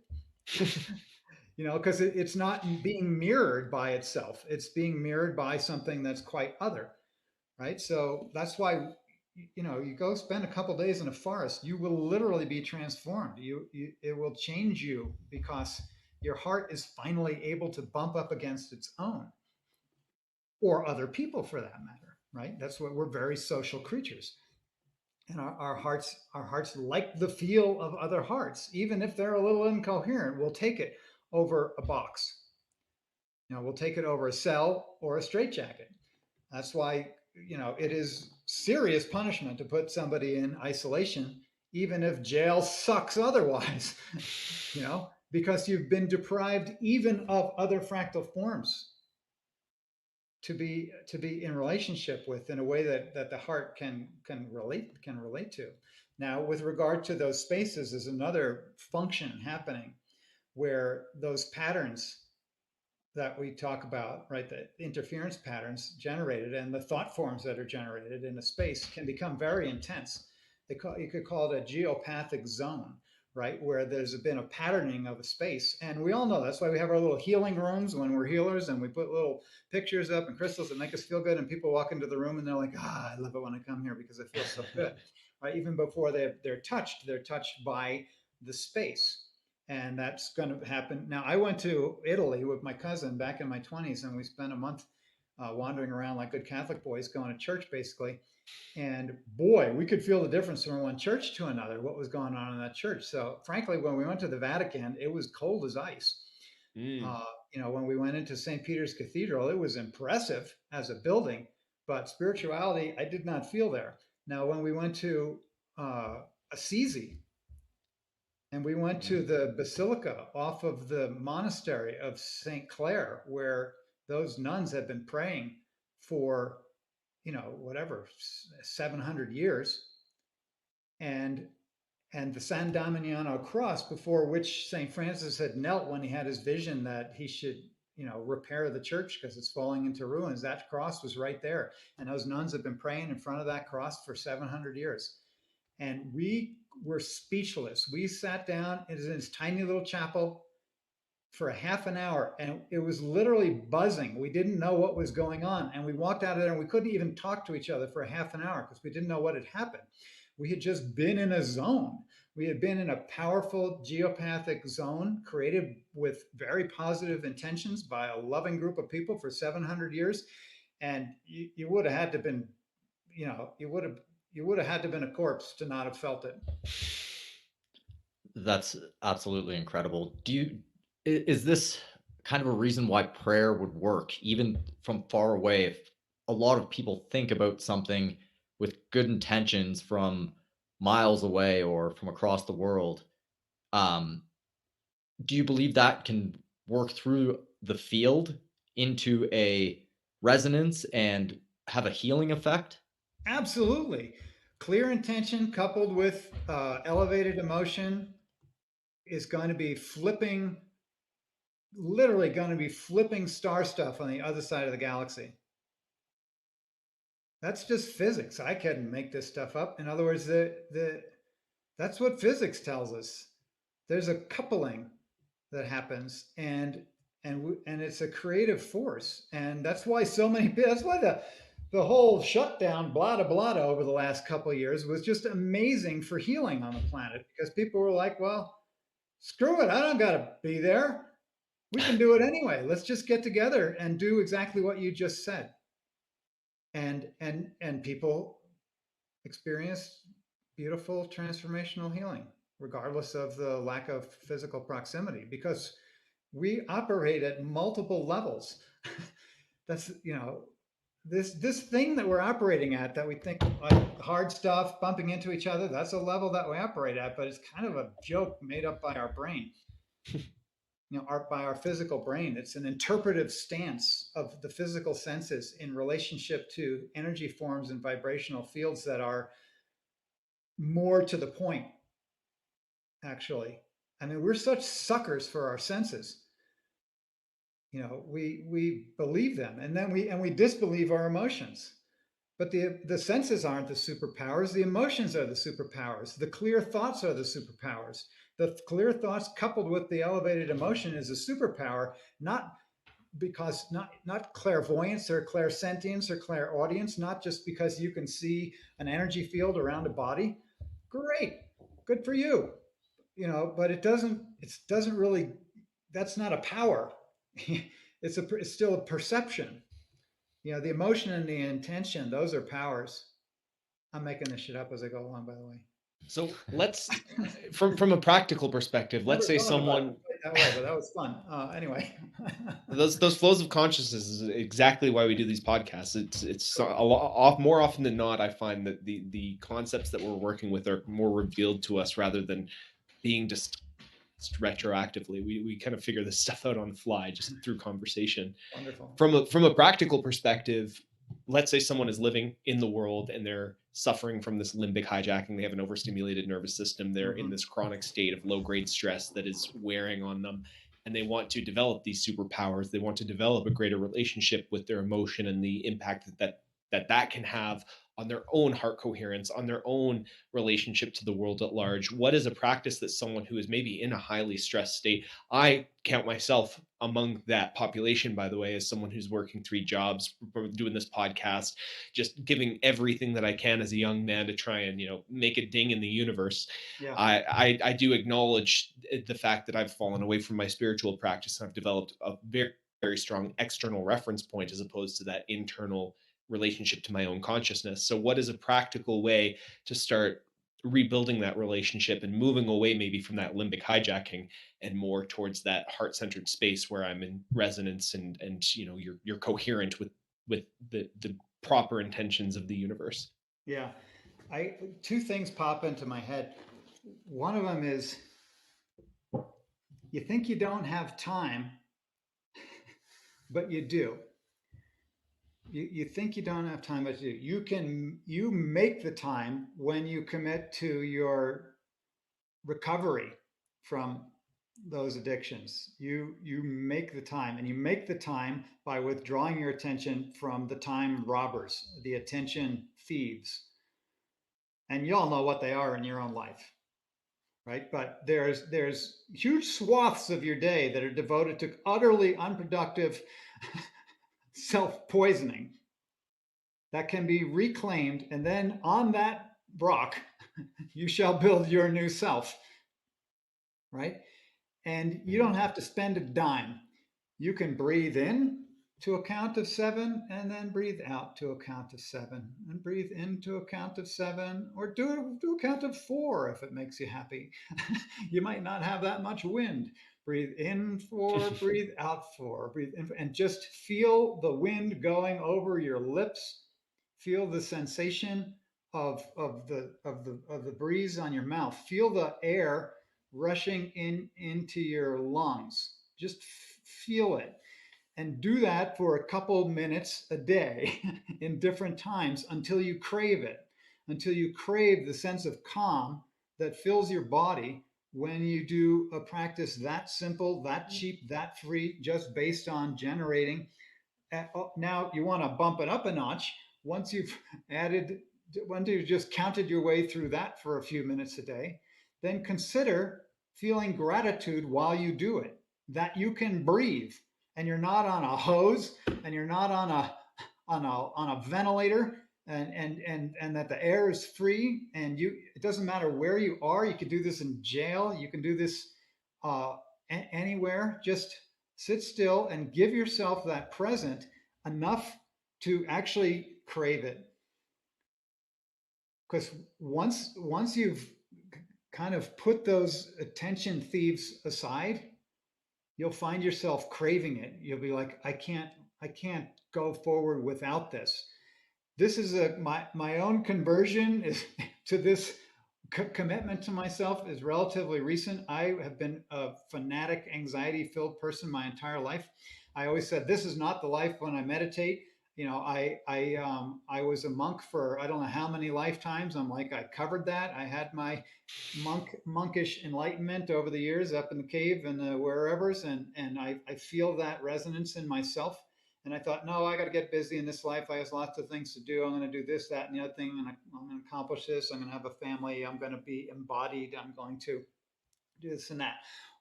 [SPEAKER 2] Because it's not being mirrored by itself. It's being mirrored by something that's quite other, right? So that's why, you go spend a couple days in a forest, you will literally be transformed. It will change you because your heart is finally able to bump up against its own, or other people for that matter, right? That's what we're very social creatures. And our hearts like the feel of other hearts, even if they're a little incoherent. We'll take it over a box. We'll take it over a cell or a straitjacket. That's why, it is serious punishment to put somebody in isolation, even if jail sucks otherwise, because you've been deprived even of other fractal forms to be in relationship with in a way that the heart can relate to. Now, with regard to those spaces, is another function happening where those patterns that we talk about, right, the interference patterns generated and the thought forms that are generated in a space can become very intense. You could call it a geopathic zone, right, where there's been a patterning of a space. And we all know that's why we have our little healing rooms when we're healers, and we put little pictures up and crystals that make us feel good. And people walk into the room and they're like, I love it when I come here because it feels so good, right? Even before they're touched by the space. And that's going to happen. Now, I went to Italy with my cousin back in my 20s, and we spent a month wandering around like good Catholic boys, going to church basically. And boy, we could feel the difference from one church to another, what was going on in that church. So, frankly, when we went to the Vatican, it was cold as ice.
[SPEAKER 1] Mm.
[SPEAKER 2] Uh, when we went into St. Peter's Cathedral, it was impressive as a building, but spirituality, I did not feel there. Now, when we went to Assisi, and we went to the basilica off of the monastery of St. Clare, where those nuns had been praying for, whatever, 700 years. And the San Damiano cross, before which St. Francis had knelt when he had his vision that he should, repair the church because it's falling into ruins. That cross was right there. And those nuns had been praying in front of that cross for 700 years. And we were speechless. We sat down in this tiny little chapel for a half an hour, and it was literally buzzing. We didn't know what was going on. And we walked out of there and we couldn't even talk to each other for a half an hour because we didn't know what had happened. We had just been in a zone. We had been in a powerful geopathic zone created with very positive intentions by a loving group of people for 700 years. And you would have had to been, you would have had to been a corpse to not have felt it.
[SPEAKER 3] That's absolutely incredible. Is this kind of a reason why prayer would work even from far away? If a lot of people think about something with good intentions from miles away or from across the world, um, do you believe that can work through the field into a resonance and have a healing effect?
[SPEAKER 2] Absolutely. Clear intention coupled with elevated emotion is going to be flipping, literally going to be flipping star stuff on the other side of the galaxy. That's just physics. I couldn't make this stuff up. In other words, that's what physics tells us. There's a coupling that happens, and it's a creative force, and that's why so many. That's why the whole shutdown, blada blada, over the last couple of years was just amazing for healing on the planet, because people were like, well, screw it, I don't got to be there. We can do it anyway. Let's just get together and do exactly what you just said. And people experience beautiful transformational healing, regardless of the lack of physical proximity, because we operate at multiple levels. That's, this thing that we're operating at, that we think like hard stuff bumping into each other, that's a level that we operate at, but it's kind of a joke made up by our brain. By our physical brain. It's an interpretive stance of the physical senses in relationship to energy forms and vibrational fields that are more to the point, actually. I mean, we're such suckers for our senses. We believe them, and then we disbelieve our emotions. But the senses aren't the superpowers. The emotions are the superpowers. The clear thoughts are the superpowers. The clear thoughts coupled with the elevated emotion is a superpower, not not clairvoyance or clairsentience or clairaudience, not just because you can see an energy field around a body. Great, good for you. But it doesn't really. That's not a power. It's still a perception. The emotion and the intention, those are powers. I'm making this shit up as I go along, by the way.
[SPEAKER 1] So let's, from a practical perspective, let's say
[SPEAKER 2] Never thought about
[SPEAKER 1] someone
[SPEAKER 2] it that way, but that was fun. Anyway.
[SPEAKER 1] those flows of consciousness is exactly why we do these podcasts. It's a lot more often than not, I find that the concepts that we're working with are more revealed to us rather than being just retroactively. We kind of figure this stuff out on the fly just through conversation.
[SPEAKER 2] Wonderful.
[SPEAKER 1] From a practical perspective, let's say someone is living in the world and they're suffering from this limbic hijacking. They have an overstimulated nervous system. They're in this chronic state of low grade stress that is wearing on them, and they want to develop these superpowers. They want to develop a greater relationship with their emotion and the impact that can have on their own heart coherence, on their own relationship to the world at large. What is a practice that someone who is maybe in a highly stressed state? I count myself among that population, by the way, as someone who's working 3 jobs, doing this podcast, just giving everything that I can as a young man to try and make a ding in the universe.
[SPEAKER 2] Yeah.
[SPEAKER 1] I do acknowledge the fact that I've fallen away from my spiritual practice, and I've developed a very, very strong external reference point as opposed to that internal relationship to my own consciousness. So what is a practical way to start rebuilding that relationship and moving away maybe from that limbic hijacking and more towards that heart-centered space where I'm in resonance and you're coherent with the proper intentions of the universe?
[SPEAKER 2] Yeah. Two things pop into my head. One of them is, you think you don't have time, but you do. You think you don't have time, but you do. You make the time when you commit to your recovery from those addictions. You make the time, and you make the time by withdrawing your attention from the time robbers, the attention thieves. And you all know what they are in your own life, right? But there's huge swaths of your day that are devoted to utterly unproductive self-poisoning that can be reclaimed, and then on that rock you shall build your new self, right? And you don't have to spend a dime. You can breathe in to a count of 7 and then breathe out to a count of 7 and breathe into a count of 7, or do a count of 4 if it makes you happy. You might not have that much wind. Breathe in 4, breathe out 4, breathe in, and just feel the wind going over your lips. Feel the sensation of the breeze on your mouth. Feel the air rushing into your lungs. Just feel it. And do that for a couple minutes a day in different times until you crave it, until you crave the sense of calm that fills your body when you do a practice that simple, that cheap, that free, just based on generating. Now you want to bump it up a notch. Once you've added, once you've just counted your way through that for a few minutes a day, then consider feeling gratitude while you do it, that you can breathe and you're not on a hose and you're not on a ventilator, and that the air is free, and it doesn't matter where you are. You can do this in jail, you can do this anywhere. Just sit still and give yourself that present enough to actually crave it. Because once you've kind of put those attention thieves aside, you'll find yourself craving it. You'll be like, I can't go forward without this. This is my own conversion is to this commitment to myself is relatively recent. I have been a fanatic, anxiety-filled person my entire life. I always said, this is not the life when I meditate. You know, I was a monk for I don't know how many lifetimes. I'm like, I covered that. I had my monkish enlightenment over the years up in the cave and the wherevers, and I feel that resonance in myself. And I thought, no, I got to get busy in this life. I have lots of things to do. I'm going to do this, that, and the other thing. And I'm going to accomplish this. I'm going to have a family. I'm going to be embodied. I'm going to do this and that.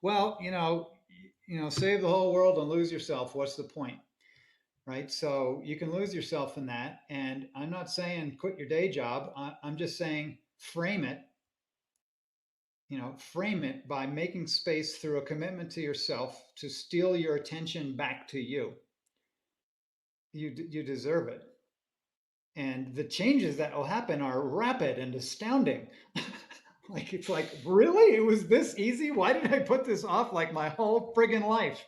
[SPEAKER 2] Well, save the whole world and lose yourself. What's the point? Right? So you can lose yourself in that. And I'm not saying quit your day job. I'm just saying frame it. Frame it by making space through a commitment to yourself to steal your attention back to you. You deserve it. And the changes that will happen are rapid and astounding. It's like, really? It was this easy? Why did I put this off like my whole friggin' life?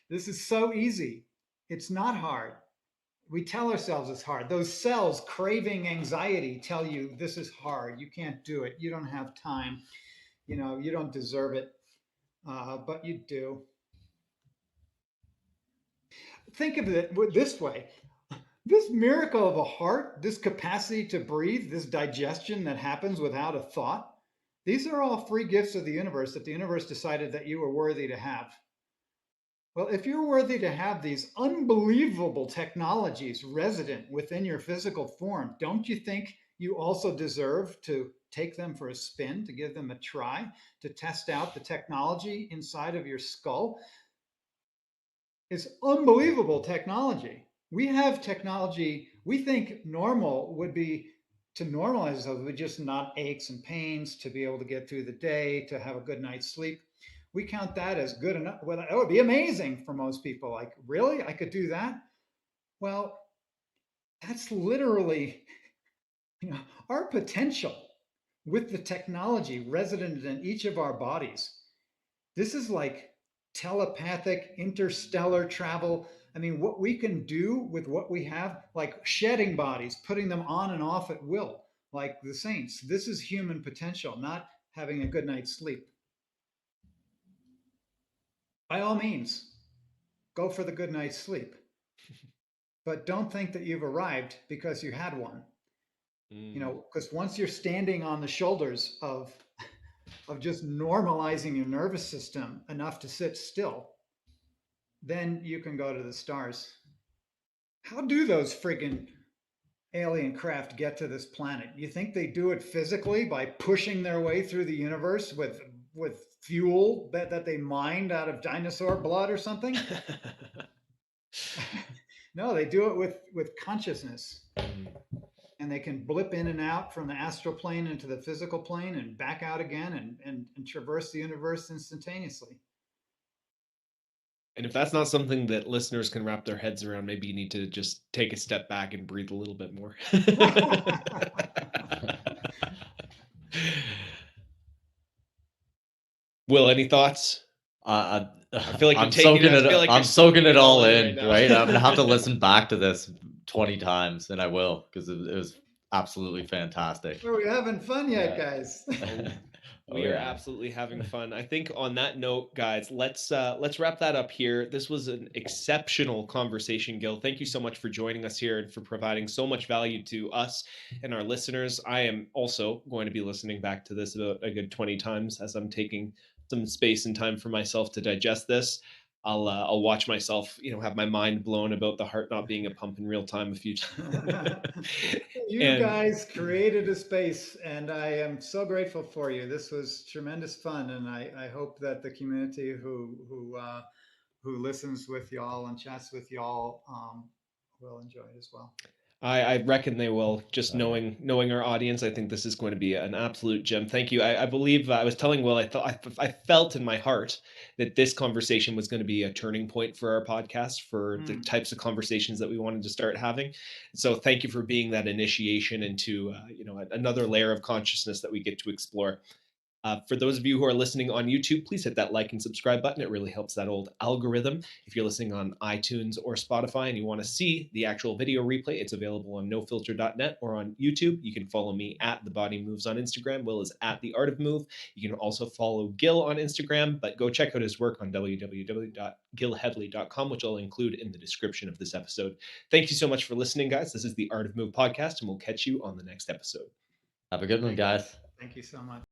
[SPEAKER 2] This is so easy. It's not hard. We tell ourselves it's hard. Those cells craving anxiety tell you this is hard. You can't do it. You don't have time. You don't deserve it. But you do. Think of it this way. This miracle of a heart, this capacity to breathe, this digestion that happens without a thought, these are all free gifts of the universe that the universe decided that you were worthy to have. Well, if you're worthy to have these unbelievable technologies resident within your physical form, don't you think you also deserve to take them for a spin, to give them a try, to test out the technology inside of your skull? It's unbelievable technology. We have technology. We think normal would be to normalize those with just not aches and pains, to be able to get through the day, to have a good night's sleep. We count that as good enough. Well, that would be amazing for most people. Like, really? I could do that? Well, that's literally, our potential with the technology resident in each of our bodies. This is like telepathic interstellar travel. I mean, what we can do with what we have, like shedding bodies, putting them on and off at will, like the saints. This is human potential, not having a good night's sleep. By all means, go for the good night's sleep. But don't think that you've arrived because you had one. Because once you're standing on the shoulders of just normalizing your nervous system enough to sit still, then you can go to the stars. How do those friggin' alien craft get to this planet? You think they do it physically by pushing their way through the universe with fuel that they mined out of dinosaur blood or something? No, they do it with consciousness. And they can blip in and out from the astral plane into the physical plane and back out again and traverse the universe instantaneously.
[SPEAKER 1] And if that's not something that listeners can wrap their heads around, maybe you need to just take a step back and breathe a little bit more. Will, any thoughts?
[SPEAKER 3] I
[SPEAKER 1] feel like
[SPEAKER 3] I'm soaking it all in, right? I'm gonna have to listen back to this 20 times, and I will, because it was absolutely fantastic.
[SPEAKER 2] Are we having fun yet, guys?
[SPEAKER 1] We are absolutely having fun. I think on that note, guys, let's wrap that up here. This was an exceptional conversation, Gil. Thank you so much for joining us here and for providing so much value to us and our listeners. I am also going to be listening back to this about a good 20 times as I'm taking some space and time for myself to digest this. I'll watch myself, have my mind blown about the heart not being a pump in real time a few times.
[SPEAKER 2] You guys created a space, and I am so grateful for you. This was tremendous fun, and I hope that the community who listens with y'all and chats with y'all will enjoy it as well.
[SPEAKER 1] I reckon they will. Just knowing our audience, I think this is going to be an absolute gem. Thank you. I believe I was telling Will, I felt in my heart that this conversation was going to be a turning point for our podcast, for the types of conversations that we wanted to start having. So thank you for being that initiation into another layer of consciousness that we get to explore. For those of you who are listening on YouTube, please hit that like and subscribe button. It really helps that old algorithm. If you're listening on iTunes or Spotify and you want to see the actual video replay, it's available on nofilter.net or on YouTube. You can follow me at The Body Moves on Instagram. Will is at The Art of Move. You can also follow Gil on Instagram, but go check out his work on www.gilhedley.com, which I'll include in the description of this episode. Thank you so much for listening, guys. This is The Art of Move podcast, and we'll catch you on the next episode.
[SPEAKER 3] Have a good one, guys.
[SPEAKER 2] Thank you so much.